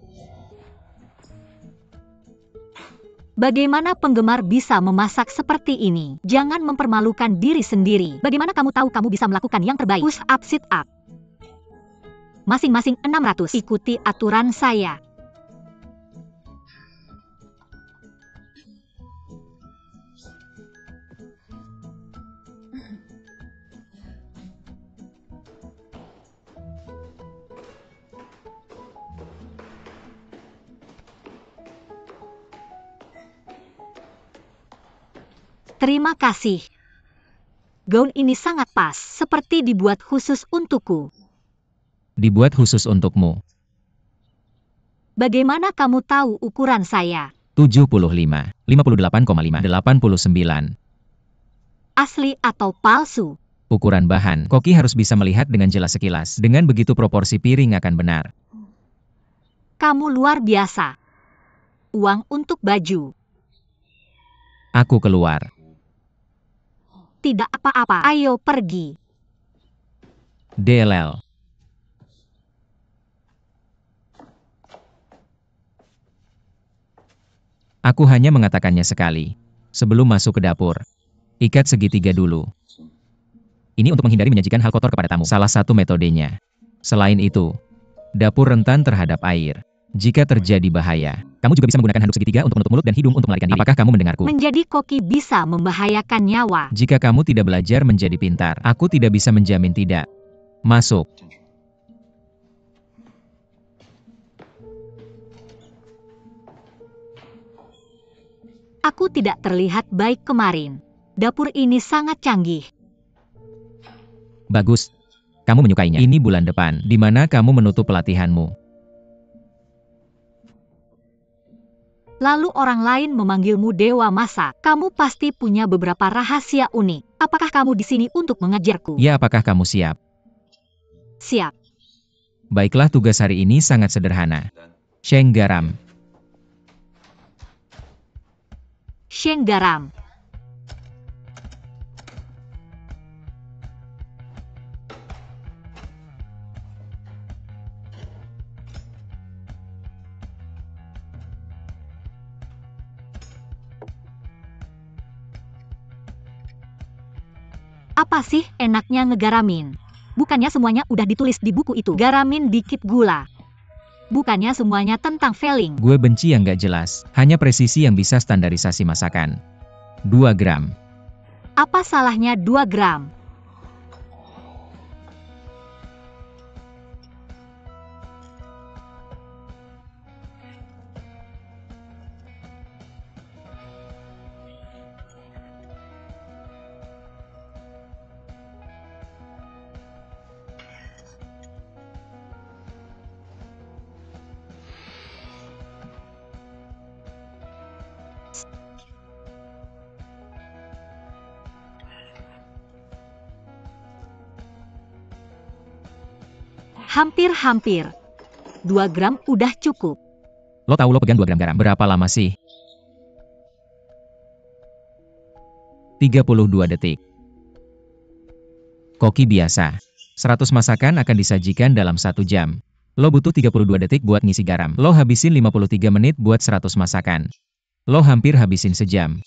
Bagaimana penggemar bisa memasak seperti ini? Jangan mempermalukan diri sendiri. Bagaimana kamu tahu kamu bisa melakukan yang terbaik? Push up, sit up. Masing-masing 600. Ikuti aturan saya. Terima kasih. Gaun ini sangat pas, seperti dibuat khusus untukku. Dibuat khusus untukmu. Bagaimana kamu tahu ukuran saya? 75, 58,5, 89. Asli atau palsu? Ukuran bahan. Koki harus bisa melihat dengan jelas sekilas. Dengan begitu proporsi piring akan benar. Kamu luar biasa. Uang untuk baju. Aku keluar. Tidak apa-apa, ayo pergi. DLL. Aku hanya mengatakannya sekali. Sebelum masuk ke dapur. Ikat segitiga dulu. Ini untuk menghindari menyajikan hal kotor kepada tamu. Salah satu metodenya. Selain itu, dapur rentan terhadap air. Jika terjadi bahaya, kamu juga bisa menggunakan handuk segitiga untuk menutup mulut dan hidung untuk melarikan diri. Apakah kamu mendengarku? Menjadi koki bisa membahayakan nyawa. Jika kamu tidak belajar menjadi pintar, aku tidak bisa menjamin tidak. Masuk. Aku tidak terlihat baik kemarin. Dapur ini sangat canggih. Bagus. Kamu menyukainya. Ini bulan depan, di mana kamu menutup pelatihanmu. Lalu orang lain memanggilmu dewa masak. Kamu pasti punya beberapa rahasia unik. Apakah kamu di sini untuk mengajarku? Ya, apakah kamu siap? Siap. Baiklah, tugas hari ini sangat sederhana. Sheng garam. Sheng garam. Apa sih enaknya ngegaramin? Bukannya semuanya udah ditulis di buku itu. Garamin dikit gula. Bukannya semuanya tentang filling. Gue benci yang gak jelas. Hanya presisi yang bisa standarisasi masakan. 2 gram. Apa salahnya 2 gram? Hampir-hampir. 2 gram udah cukup. Lo tahu lo pegang 2 gram garam. Berapa lama sih? 32 detik. Koki biasa. 100 masakan akan disajikan dalam 1 jam. Lo butuh 32 detik buat ngisi garam. Lo habisin 53 menit buat 100 masakan. Lo hampir habisin sejam.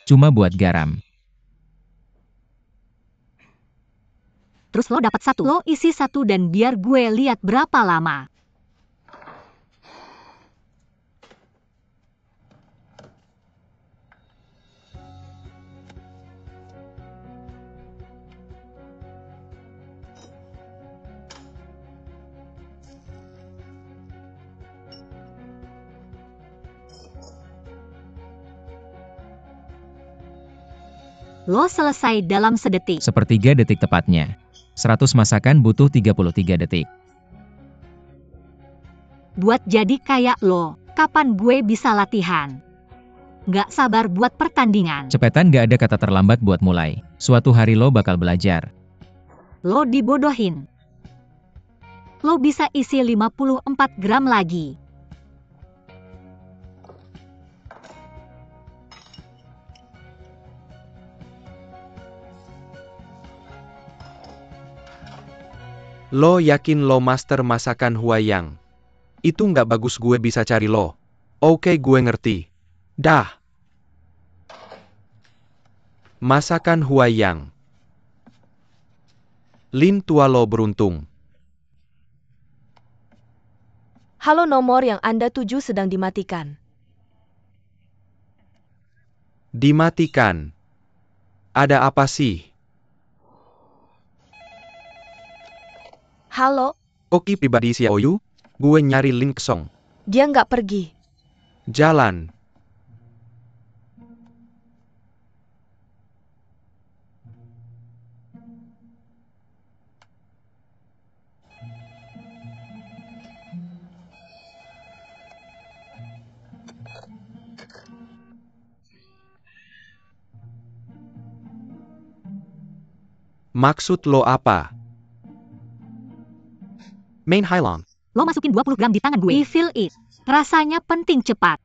Cuma buat garam. Terus lo dapat 1. Lo isi 1 dan biar gue lihat berapa lama. Lo selesai dalam sedetik. Sepertiga detik tepatnya. 100 masakan butuh 33 detik. Buat jadi kayak lo, kapan gue bisa latihan? Nggak sabar buat pertandingan. Cepetan, gak ada kata terlambat buat mulai. Suatu hari lo bakal belajar. Lo dibodohin. Lo bisa isi 54 gram lagi. Lo yakin lo master masakan Huayang? Itu nggak bagus, gue bisa cari lo. Oke, gue ngerti. Dah. Masakan Huayang. Lin tua lo beruntung. Halo, nomor yang Anda tuju sedang dimatikan. Dimatikan. Ada apa sih? Halo, Koki pribadi Xiaoyu? Gue nyari Lin Song. dia nggak pergi. Jalan. Maksud lo apa? Main Hailong. Lo masukin 20 gram di tangan gue. We feel it. Rasanya penting cepat.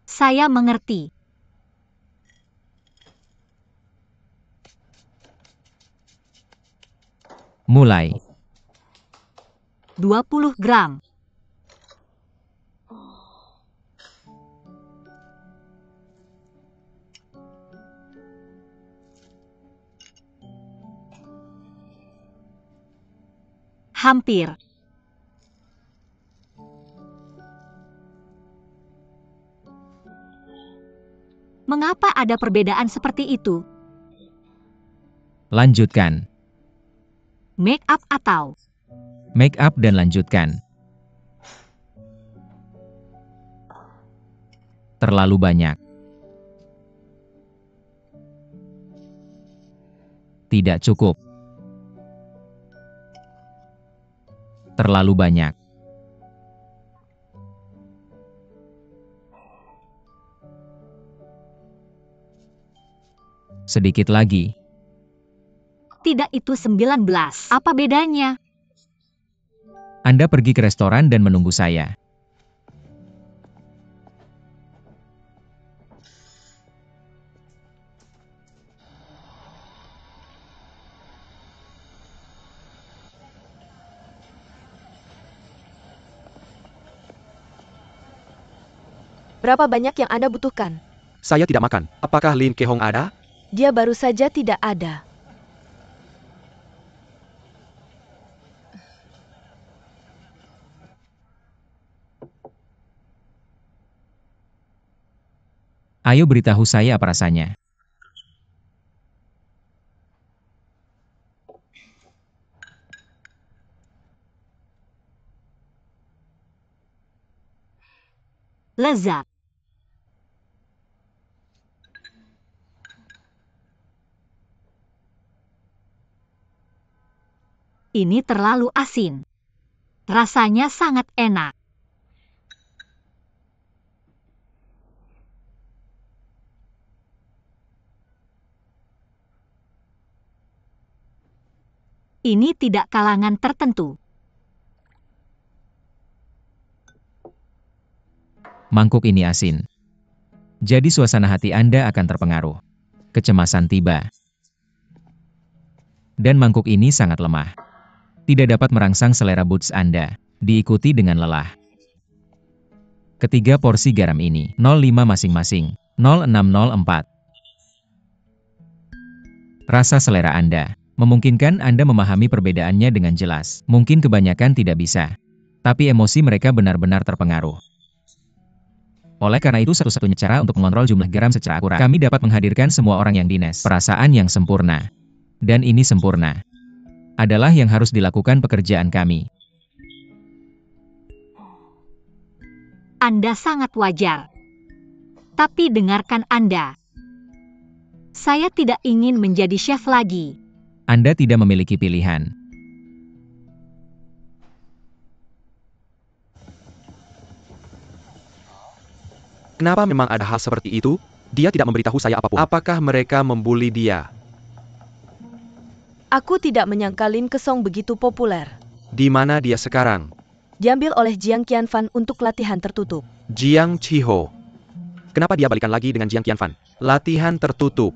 Saya mengerti. Mulai. 20 gram. Hampir. Mengapa ada perbedaan seperti itu? Lanjutkan. Make up atau Make up dan lanjutkan. Terlalu banyak. Tidak cukup. Terlalu banyak. Sedikit lagi. tidak itu 19. Apa bedanya? Anda pergi ke restoran dan menunggu saya. Berapa banyak yang Anda butuhkan? Saya tidak makan. Apakah Lin Kehong ada? Dia baru saja tidak ada. Ayo beritahu saya apa rasanya. Lezat. Ini terlalu asin. Rasanya sangat enak. Ini tidak kalangan tertentu. Mangkuk ini asin. Jadi suasana hati Anda akan terpengaruh. Kecemasan tiba. Dan mangkuk ini sangat lemah. Tidak dapat merangsang selera boots Anda. Diikuti dengan lelah. Ketiga porsi garam ini, 0,5 masing-masing, 0,604. Rasa selera Anda. Memungkinkan Anda memahami perbedaannya dengan jelas. Mungkin kebanyakan tidak bisa. Tapi emosi mereka benar-benar terpengaruh. Oleh karena itu satu-satunya cara untuk mengontrol jumlah garam secara akurat, kami dapat menghadirkan semua orang yang dinas. Perasaan yang sempurna. Dan ini sempurna. Adalah yang harus dilakukan pekerjaan kami. Anda sangat wajar. Tapi dengarkan Anda. Saya tidak ingin menjadi chef lagi. Anda tidak memiliki pilihan. Kenapa memang ada hal seperti itu? Dia tidak memberitahu saya apapun. Apakah mereka membuli dia? Aku tidak menyangka Lin Kesong begitu populer. Di mana dia sekarang? Diambil oleh Jiang Qianfan untuk latihan tertutup. Jiang Chiho. Kenapa dia balikan lagi dengan Jiang Qianfan? Latihan tertutup.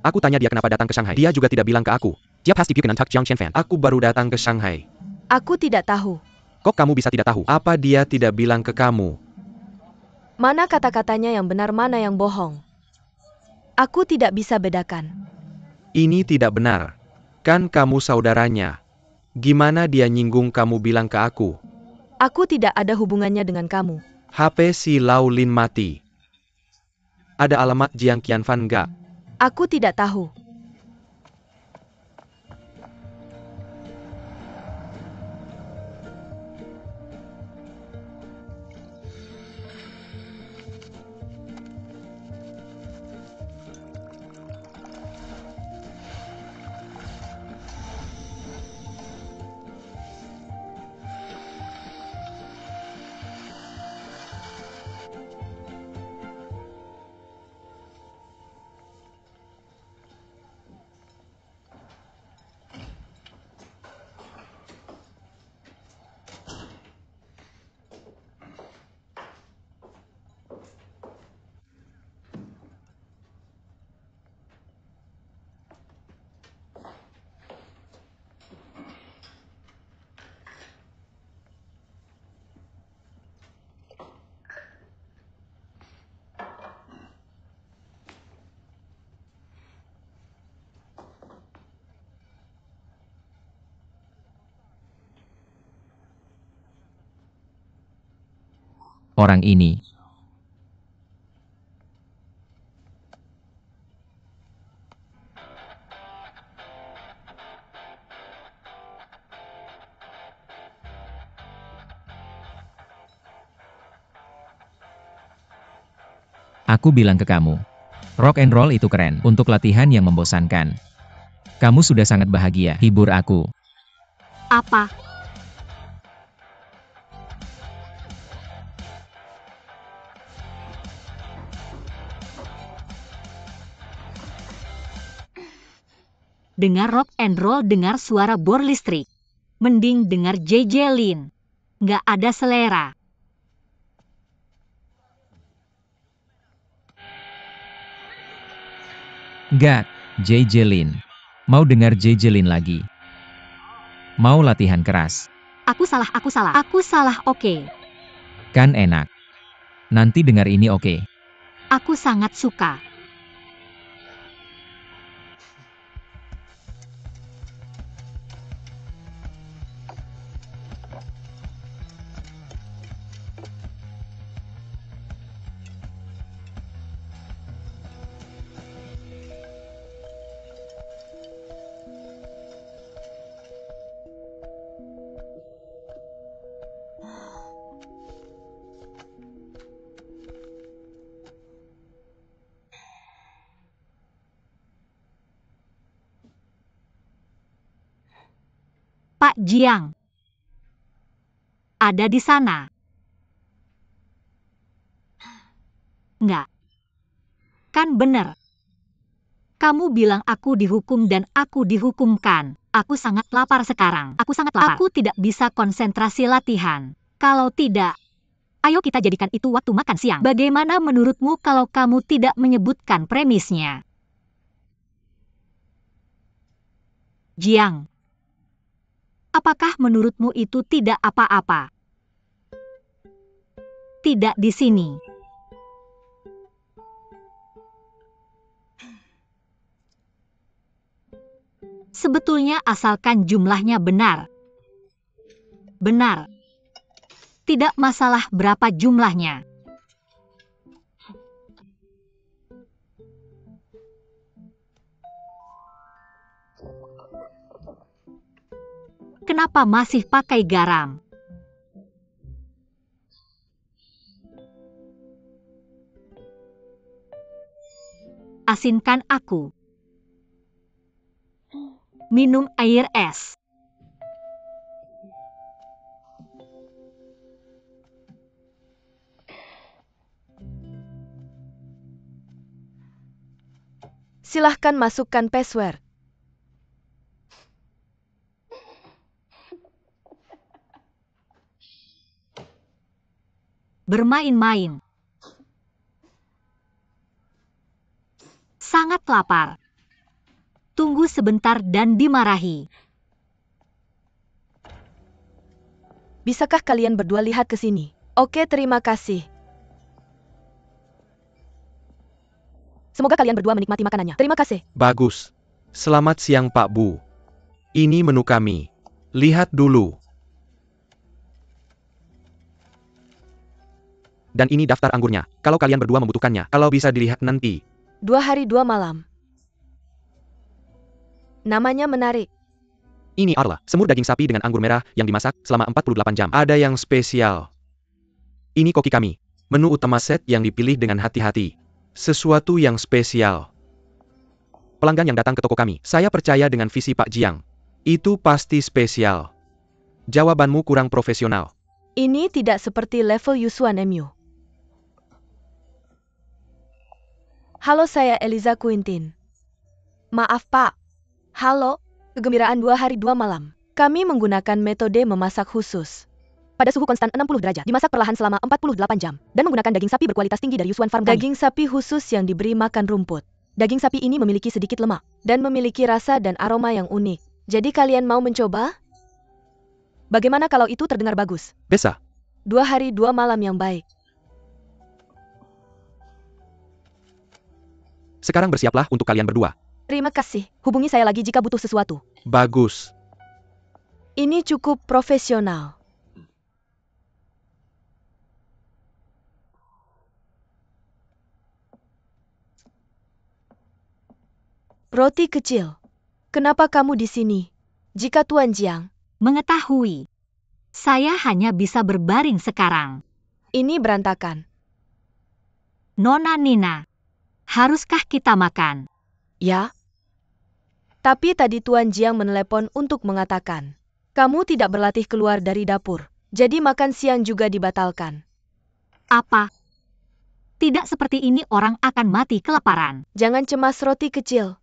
Aku tanya dia kenapa datang ke Shanghai. Dia juga tidak bilang ke aku. Dia pasti bikin tak Jiang Qianfan. Aku baru datang ke Shanghai. Aku tidak tahu. Kok kamu bisa tidak tahu? Apa dia tidak bilang ke kamu? Mana kata-katanya yang benar, mana yang bohong? Aku tidak bisa bedakan. Ini tidak benar. Kan kamu saudaranya. Gimana dia nyinggung kamu bilang ke aku? Aku tidak ada hubungannya dengan kamu. HP si Lau Lin mati. Ada alamat Jiang Qianfan nggak? Aku tidak tahu. Orang ini. Aku bilang ke kamu, rock and roll itu keren untuk latihan yang membosankan. Kamu sudah sangat bahagia, hibur aku. Apa? Dengar rock and roll, dengar suara bor listrik. Mending dengar JJ Lin. Nggak ada selera. Nggak, JJ Lin. Mau dengar JJ Lin lagi? Mau latihan keras? Aku salah, oke. Kan enak. Nanti dengar ini oke? Aku sangat suka. Pak Jiang. Ada di sana. Enggak. Kan bener. Kamu bilang aku dihukum dan aku dihukumkan. Aku sangat lapar sekarang. Aku sangat lapar. Aku tidak bisa konsentrasi latihan. Kalau tidak, ayo kita jadikan itu waktu makan siang. Bagaimana menurutmu kalau kamu tidak menyebutkan premisnya? Jiang, apakah menurutmu itu tidak apa-apa? Tidak di sini. Sebetulnya asalkan jumlahnya benar. Benar. Tidak masalah berapa jumlahnya. Kenapa masih pakai garam? Asinkan aku. Minum air es. Silahkan masukkan password. Bermain-main. Sangat lapar. Tunggu sebentar dan dimarahi. Bisakah kalian berdua lihat ke sini? Oke, terima kasih. Semoga kalian berdua menikmati makanannya. Terima kasih. Bagus. Selamat siang Pak Bu. Ini menu kami. Lihat dulu. Dan ini daftar anggurnya. Kalau kalian berdua membutuhkannya. Kalau bisa dilihat nanti. 2 hari 2 malam. Namanya menarik. Ini adalah semur daging sapi dengan anggur merah yang dimasak selama 48 jam. Ada yang spesial. Ini koki kami. Menu utama set yang dipilih dengan hati-hati. Sesuatu yang spesial. Pelanggan yang datang ke toko kami, saya percaya dengan visi Pak Jiang. Itu pasti spesial. Jawabanmu kurang profesional. Ini tidak seperti level Yusuan MU. Halo, saya Eliza Quintin. Maaf Pak. Halo, kegembiraan 2 hari 2 malam. Kami menggunakan metode memasak khusus. Pada suhu konstan 60 derajat, dimasak perlahan selama 48 jam, dan menggunakan daging sapi berkualitas tinggi dari Yusuan Farm kami. Daging sapi khusus yang diberi makan rumput. Daging sapi ini memiliki sedikit lemak, dan memiliki rasa dan aroma yang unik. Jadi kalian mau mencoba? Bagaimana kalau itu terdengar bagus? Bisa. 2 hari 2 malam yang baik. Sekarang bersiaplah untuk kalian berdua. Terima kasih. Hubungi saya lagi jika butuh sesuatu. Bagus. Ini cukup profesional. Roti kecil. Kenapa kamu di sini? Jika Tuan Jiang Mengetahui. Saya hanya bisa berbaring sekarang. ini berantakan. Nona Nina, haruskah kita makan? Ya. Tapi tadi Tuan Jiang menelepon untuk mengatakan, kamu tidak berlatih keluar dari dapur. Jadi makan siang juga dibatalkan. Apa? Tidak seperti ini orang akan mati kelaparan. Jangan cemas roti kecil.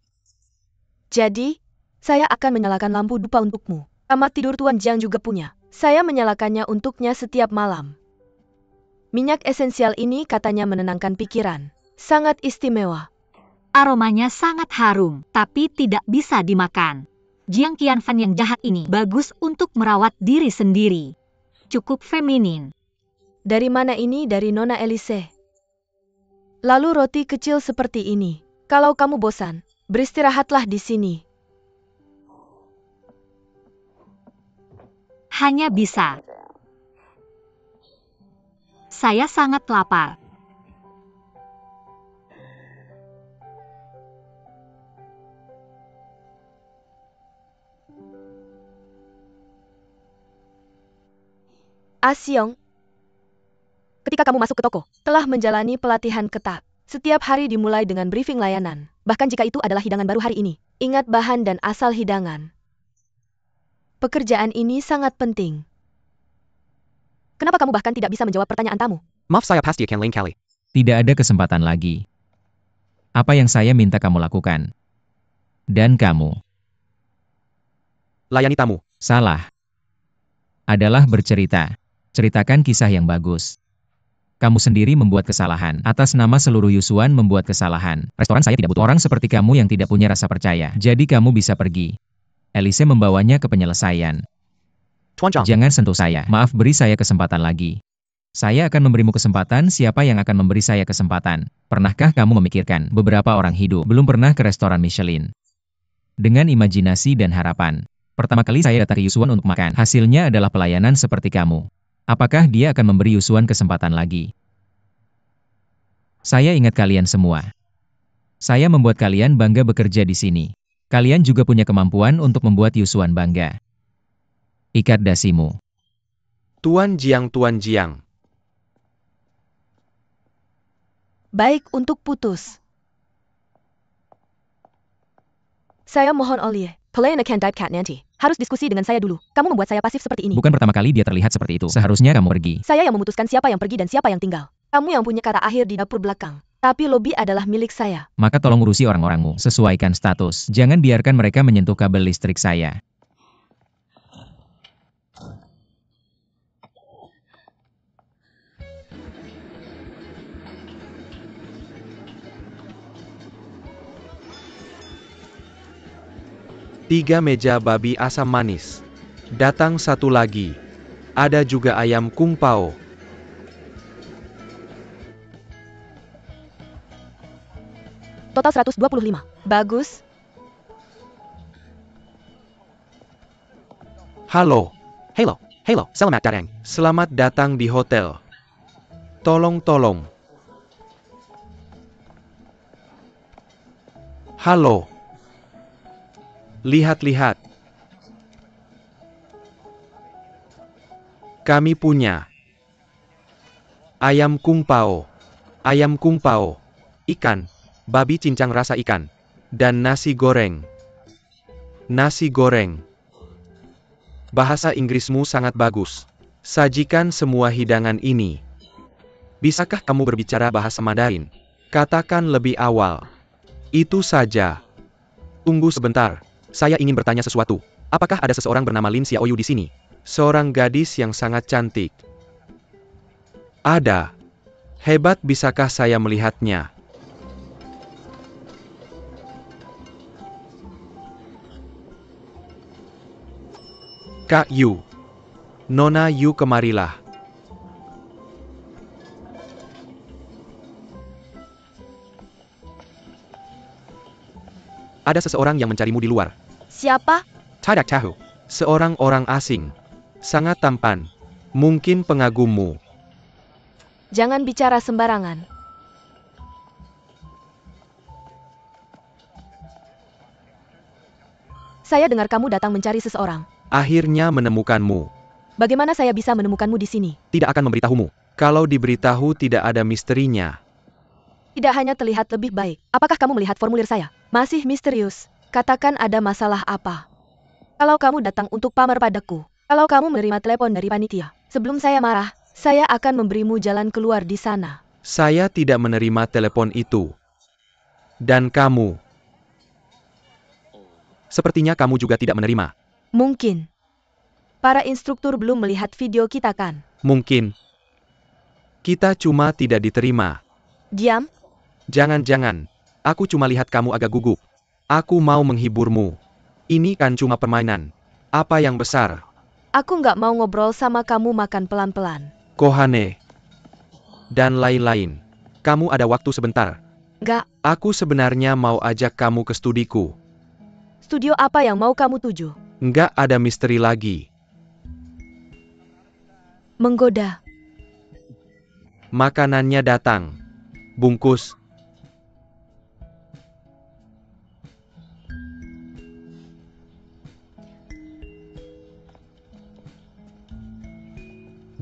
Jadi, saya akan menyalakan lampu dupa untukmu. Kamar tidur Tuan Jiang juga punya. Saya menyalakannya untuknya setiap malam. Minyak esensial ini katanya menenangkan pikiran. Sangat istimewa. Aromanya sangat harum, tapi tidak bisa dimakan. Jiang Qianfan yang jahat ini bagus untuk merawat diri sendiri. Cukup feminin. Dari mana ini? Dari Nona Elise. Lalu roti kecil seperti ini. Kalau kamu bosan, beristirahatlah di sini. Hanya bisa. Saya sangat lapar. Asyong, ketika kamu masuk ke toko, telah menjalani pelatihan ketat. Setiap hari dimulai dengan briefing layanan, bahkan jika itu adalah hidangan baru hari ini. Ingat bahan dan asal hidangan. Pekerjaan ini sangat penting. Kenapa kamu bahkan tidak bisa menjawab pertanyaan tamu? Maaf saya pasti akan lain kali. Tidak ada kesempatan lagi. Apa yang saya minta kamu lakukan? Dan kamu. layani tamu. Salah. Adalah bercerita. Ceritakan kisah yang bagus. Kamu sendiri membuat kesalahan. Atas nama seluruh Yusuan membuat kesalahan. Restoran saya tidak butuh orang seperti kamu yang tidak punya rasa percaya. Jadi kamu bisa pergi. Elise membawanya ke penyelesaian. Tuan Zhang. Jangan sentuh saya. Maaf, beri saya kesempatan lagi. Saya akan memberimu kesempatan. Siapa yang akan memberi saya kesempatan? Pernahkah kamu memikirkan beberapa orang hidup belum pernah ke restoran Michelin? Dengan imajinasi dan harapan. Pertama kali saya datang ke Yusuan untuk makan. Hasilnya adalah pelayanan seperti kamu. Apakah dia akan memberi Yusuan kesempatan lagi? Saya ingat kalian semua. Saya membuat kalian bangga bekerja di sini. Kalian juga punya kemampuan untuk membuat Yusuan bangga. Ikat dasimu. Tuan Jiang. Baik untuk putus. Saya mohon Olie, Pelena can dive cat nanti. Harus diskusi dengan saya dulu. Kamu membuat saya pasif seperti ini. Bukan pertama kali dia terlihat seperti itu. Seharusnya kamu pergi. Saya yang memutuskan siapa yang pergi dan siapa yang tinggal. Kamu yang punya kata akhir di dapur belakang. Tapi lobi adalah milik saya. Maka tolong urusi orang-orangmu. Sesuaikan status. Jangan biarkan mereka menyentuh kabel listrik saya. Tiga meja babi asam manis. Datang satu lagi. Ada juga ayam kung pao. Total 125. Bagus. Halo. Selamat datang. Selamat datang di hotel. Tolong. Halo. Lihat. Kami punya ayam kung pao, ikan, babi cincang rasa ikan, dan nasi goreng. Bahasa Inggrismu sangat bagus. Sajikan semua hidangan ini. Bisakah kamu berbicara bahasa Mandarin? Katakan lebih awal. Itu saja. Tunggu sebentar. Saya ingin bertanya sesuatu. Apakah ada seseorang bernama Lin Xiaoyu di sini? Seorang gadis yang sangat cantik. Ada. Hebat, bisakah saya melihatnya? Kak Yu. Nona Yu, kemarilah. Ada seseorang yang mencarimu di luar. Siapa? Tidak tahu. Seorang orang asing. Sangat tampan. Mungkin pengagummu. Jangan bicara sembarangan. Saya dengar kamu datang mencari seseorang. Akhirnya menemukanmu. Bagaimana saya bisa menemukanmu di sini? Tidak akan memberitahumu. Kalau diberitahu tidak ada misterinya. Tidak hanya terlihat lebih baik. Apakah kamu melihat formulir saya? Masih misterius. Katakan ada masalah apa. Kalau kamu datang untuk pamer padaku. Kalau kamu menerima telepon dari panitia. Sebelum saya marah, saya akan memberimu jalan keluar di sana. Saya tidak menerima telepon itu. Dan kamu. Sepertinya kamu juga tidak menerima. Mungkin. Para instruktur belum melihat video kita kan? Mungkin. Kita cuma tidak diterima. Diam. Jangan. Aku cuma lihat kamu agak gugup. Aku mau menghiburmu. Ini kan cuma permainan. Apa yang besar? Aku nggak mau ngobrol sama kamu, makan pelan-pelan. Kohane. Dan lain-lain. Kamu ada waktu sebentar? Nggak. Aku sebenarnya mau ajak kamu ke studiku. Studio apa yang mau kamu tuju? Nggak ada misteri lagi. Menggoda. Makanannya datang. Bungkus.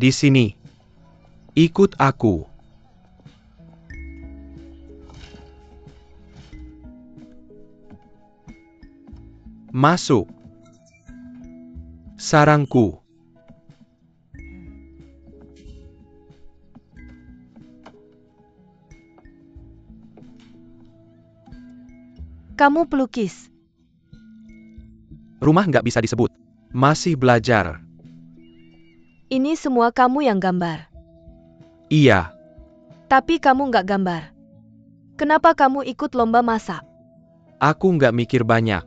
Di sini. Ikut aku. Masuk. Sarangku. Kamu pelukis. Rumah nggak bisa disebut. Masih belajar. Ini semua kamu yang gambar. Iya, Tapi kamu nggak gambar. Kenapa kamu ikut lomba masak? aku nggak mikir banyak.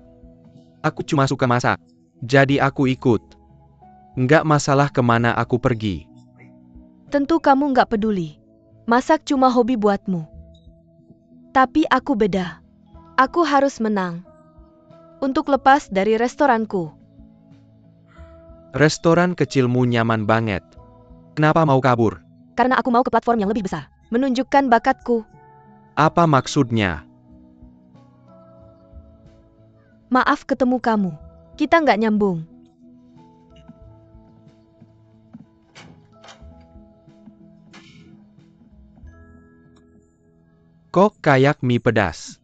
Aku cuma suka masak. Jadi aku ikut. Nggak masalah kemana aku pergi. Tentu kamu nggak peduli. Masak cuma hobi buatmu. Tapi aku beda. Aku harus menang. Untuk lepas dari restoranku. Restoran kecilmu nyaman banget. Kenapa mau kabur? Karena aku mau ke platform yang lebih besar. Menunjukkan bakatku. Apa maksudnya? Maaf ketemu kamu. Kita nggak nyambung. Kok kayak mie pedas?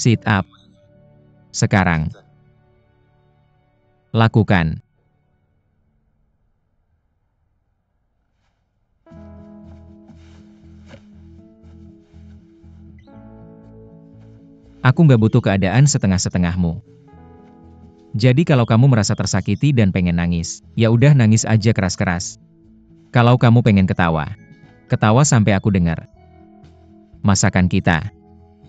Sit up. Sekarang. Lakukan. Aku nggak butuh keadaan setengah-setengahmu. Jadi kalau kamu merasa tersakiti dan pengen nangis, ya udah nangis aja keras-keras. Kalau kamu pengen ketawa, ketawa sampai aku dengar. Masakan kita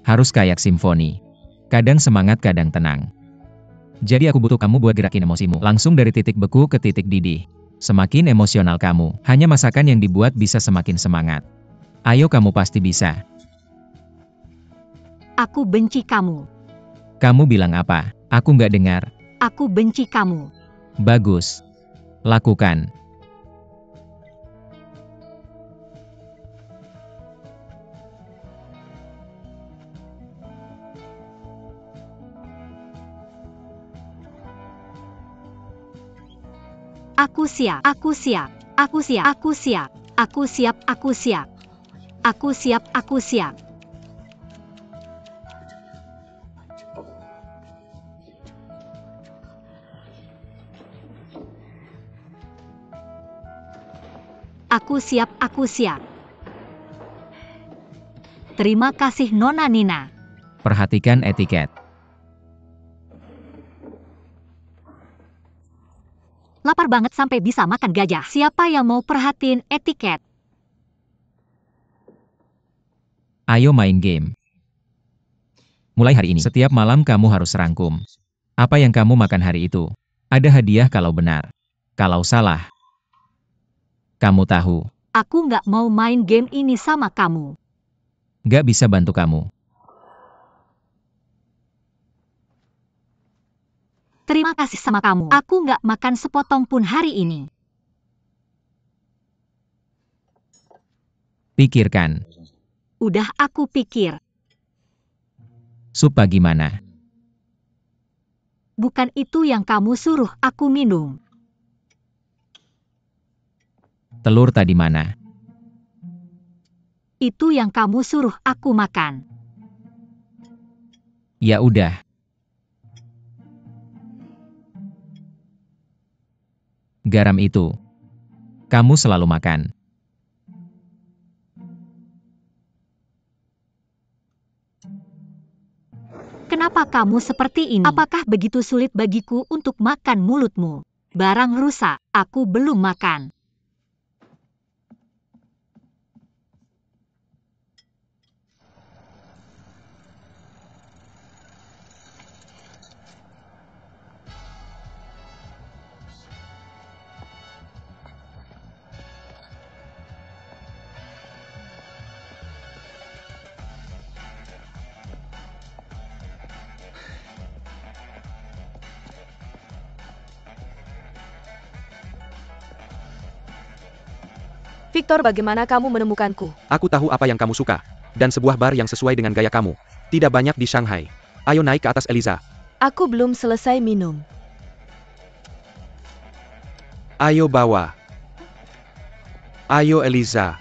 harus kayak simfoni. Kadang semangat, kadang tenang. Jadi aku butuh kamu buat gerakin emosimu. Langsung dari titik beku ke titik didih. Semakin emosional kamu, hanya masakan yang dibuat bisa semakin semangat. Ayo kamu pasti bisa. Aku benci kamu. Kamu bilang apa? Aku nggak dengar. Aku benci kamu. Bagus. Lakukan. Aku siap. Aku siap. Aku siap. Aku siap. Aku siap. Aku siap. Aku siap. Aku siap. Aku siap. Aku siap. Terima kasih Nona Nina. Perhatikan etiket. Lapar banget sampai bisa makan gajah. Siapa yang mau perhatiin etiket? Ayo main game. Mulai hari ini, setiap malam kamu harus rangkum. Apa yang kamu makan hari itu? Ada hadiah kalau benar. Kalau salah, kamu tahu. Aku nggak mau main game ini sama kamu. Nggak bisa bantu kamu. Terima kasih sama kamu. Aku nggak makan sepotong pun hari ini. Pikirkan. Udah aku pikir. Sup bagaimana? Bukan itu yang kamu suruh aku minum. Telur tadi mana? Itu yang kamu suruh aku makan. Ya udah. Garam itu. Kamu selalu makan. Kenapa kamu seperti ini? Apakah begitu sulit bagiku untuk makan mulutmu? Barang rusak, aku belum makan. Victor, bagaimana kamu menemukanku? Aku tahu apa yang kamu suka. Dan sebuah bar yang sesuai dengan gaya kamu. Tidak banyak di Shanghai. Ayo naik ke atas, Eliza. Aku belum selesai minum. Ayo bawa. Ayo, Eliza.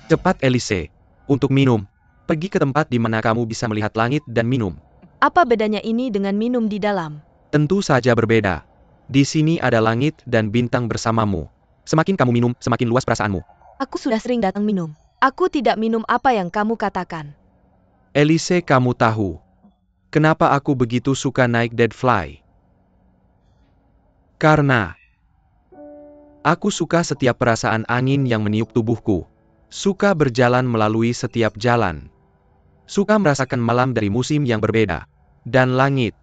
Cepat, Elise. Untuk minum. Pergi ke tempat di mana kamu bisa melihat langit dan minum. Apa bedanya ini dengan minum di dalam? Tentu saja berbeda. Di sini ada langit dan bintang bersamamu. Semakin kamu minum, semakin luas perasaanmu. Aku sudah sering datang minum. Aku tidak minum apa yang kamu katakan. Elise, kamu tahu kenapa aku begitu suka naik Deadfly? Karena aku suka setiap perasaan angin yang meniup tubuhku. Suka berjalan melalui setiap jalan. Suka merasakan malam dari musim yang berbeda. Dan langit.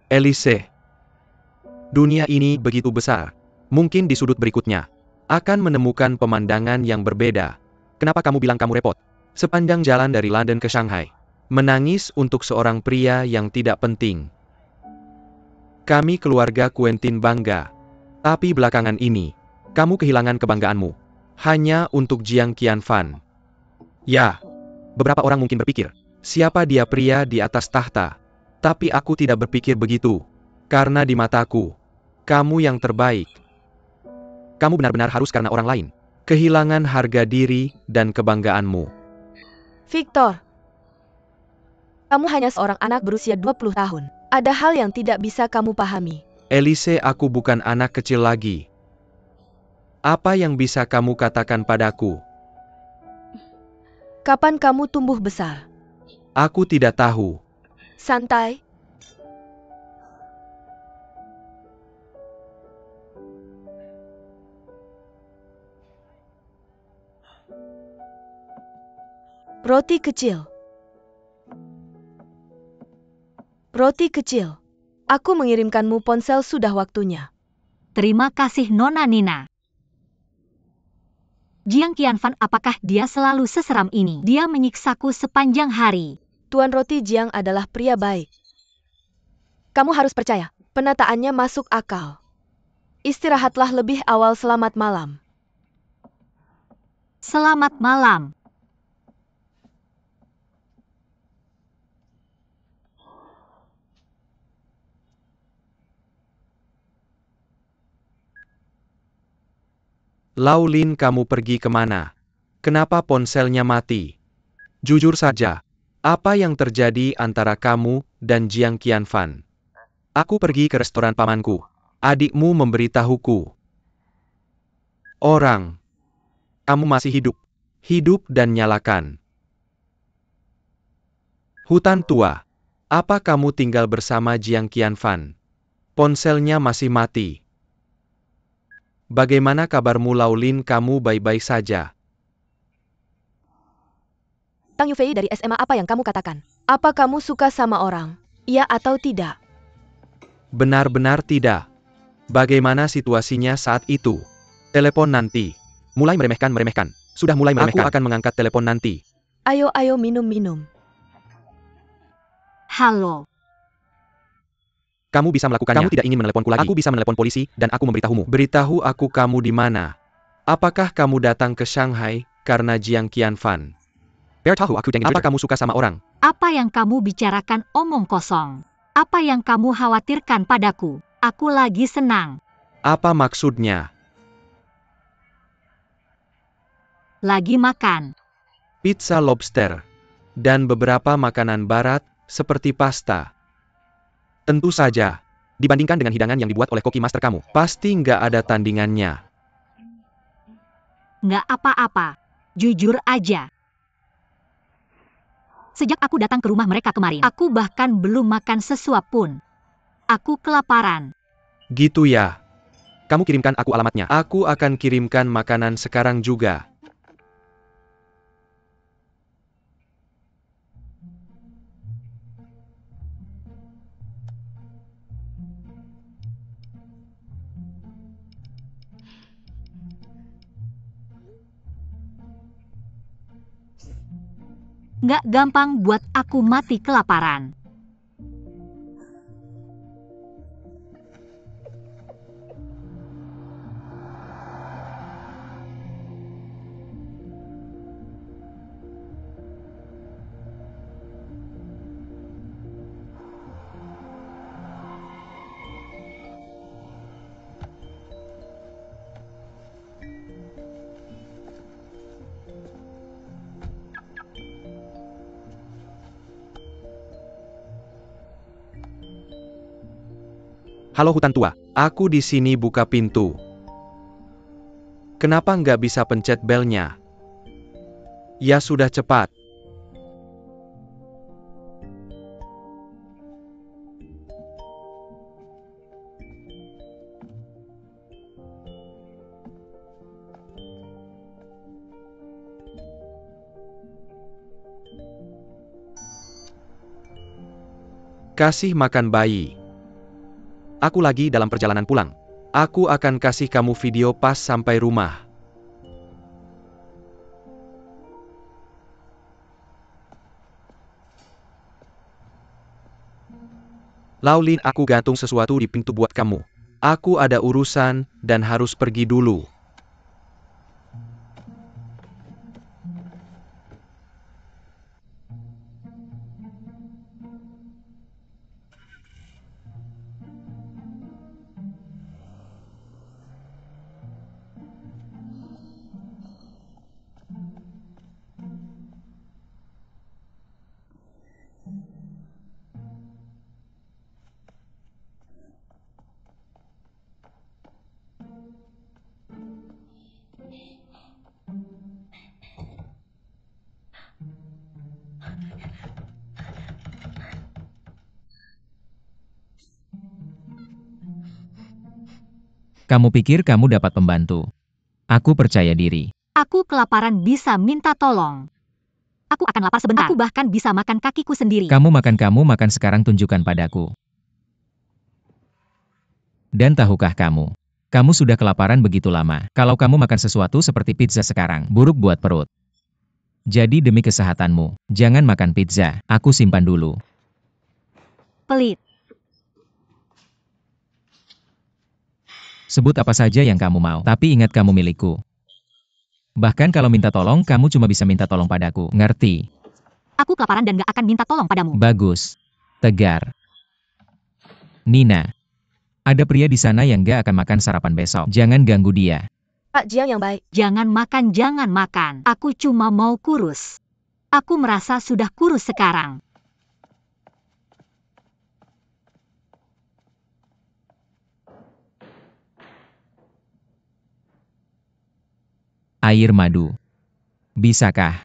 Elise, dunia ini begitu besar. Mungkin di sudut berikutnya akan menemukan pemandangan yang berbeda. Kenapa kamu bilang kamu repot? Sepanjang jalan dari London ke Shanghai. Menangis untuk seorang pria yang tidak penting. Kami keluarga Quentin bangga. Tapi belakangan ini, kamu kehilangan kebanggaanmu. Hanya untuk Jiang Qianfan. Ya, beberapa orang mungkin berpikir, siapa dia pria di atas tahta? Tapi aku tidak berpikir begitu. Karena di mataku, kamu yang terbaik. Kamu benar-benar harus karena orang lain. Kehilangan harga diri dan kebanggaanmu. Victor, kamu hanya seorang anak berusia 20 tahun. Ada hal yang tidak bisa kamu pahami. Elise, aku bukan anak kecil lagi. Apa yang bisa kamu katakan padaku? Kapan kamu tumbuh besar? Aku tidak tahu. Santai. Roti kecil. Roti kecil. Aku mengirimkanmu ponsel, sudah waktunya. Terima kasih Nona Nina. Jiang Qianfan, apakah dia selalu seseram ini? Dia menyiksaku sepanjang hari. Tuan Roti Jiang adalah pria baik. Kamu harus percaya, penataannya masuk akal. Istirahatlah lebih awal, selamat malam. Selamat malam. Laulin, kamu pergi kemana? Kenapa ponselnya mati? Jujur saja, apa yang terjadi antara kamu dan Jiang Qianfan? Aku pergi ke restoran pamanku. Adikmu memberitahuku. Orang, kamu masih hidup. Hidup dan nyalakan. Hutan tua. Apa kamu tinggal bersama Jiang Qianfan? Ponselnya masih mati. Bagaimana kabarmu, Laulin? Kamu baik-baik saja? Tang Yufei dari SMA, apa yang kamu katakan? Apa kamu suka sama orang? Iya atau tidak? Benar-benar tidak. Bagaimana situasinya saat itu? Telepon nanti. Mulai meremehkan. Sudah mulai meremehkan. Aku akan mengangkat telepon nanti. Ayo minum. Halo. Kamu bisa melakukannya. Kamu tidak ingin meneleponku lagi. Aku bisa menelepon polisi, dan aku memberitahumu. Beritahu aku kamu di mana. Apakah kamu datang ke Shanghai karena Jiang Qianfan? Beritahu aku dengan apa kamu suka sama orang? Apa yang kamu bicarakan omong kosong? Apa yang kamu khawatirkan padaku? Aku lagi senang. Apa maksudnya? Lagi makan. Pizza lobster. Dan beberapa makanan barat, seperti pasta. Tentu saja. Dibandingkan dengan hidangan yang dibuat oleh koki master kamu, pasti nggak ada tandingannya. Nggak apa-apa. Jujur aja. Sejak aku datang ke rumah mereka kemarin, aku bahkan belum makan sesuap pun. Aku kelaparan. Gitu ya. Kamu kirimkan aku alamatnya. Aku akan kirimkan makanan sekarang juga. Nggak gampang buat aku mati kelaparan. Halo hutan tua, aku di sini buka pintu. Kenapa nggak bisa pencet belnya? Ya sudah cepat. Kasih makan bayi. Aku lagi dalam perjalanan pulang. Aku akan kasih kamu video pas sampai rumah. Laulin, aku gantung sesuatu di pintu buat kamu. Aku ada urusan dan harus pergi dulu. Kamu pikir kamu dapat pembantu? Aku percaya diri. Aku kelaparan bisa minta tolong. Aku akan lapar sebentar. Aku bahkan bisa makan kakiku sendiri. Kamu makan sekarang tunjukkan padaku. Dan tahukah kamu? Kamu sudah kelaparan begitu lama. Kalau kamu makan sesuatu seperti pizza sekarang, buruk buat perut. Jadi demi kesehatanmu, jangan makan pizza. Aku simpan dulu. Pelit. Sebut apa saja yang kamu mau, tapi ingat kamu milikku. Bahkan kalau minta tolong, kamu cuma bisa minta tolong padaku. Ngerti? Aku kelaparan dan gak akan minta tolong padamu. Bagus. Tegar. Nina. Ada pria di sana yang gak akan makan sarapan besok. Jangan ganggu dia. Pak Jiang yang baik. Jangan makan, jangan makan. Aku cuma mau kurus. Aku merasa sudah kurus sekarang. Air madu. Bisakah?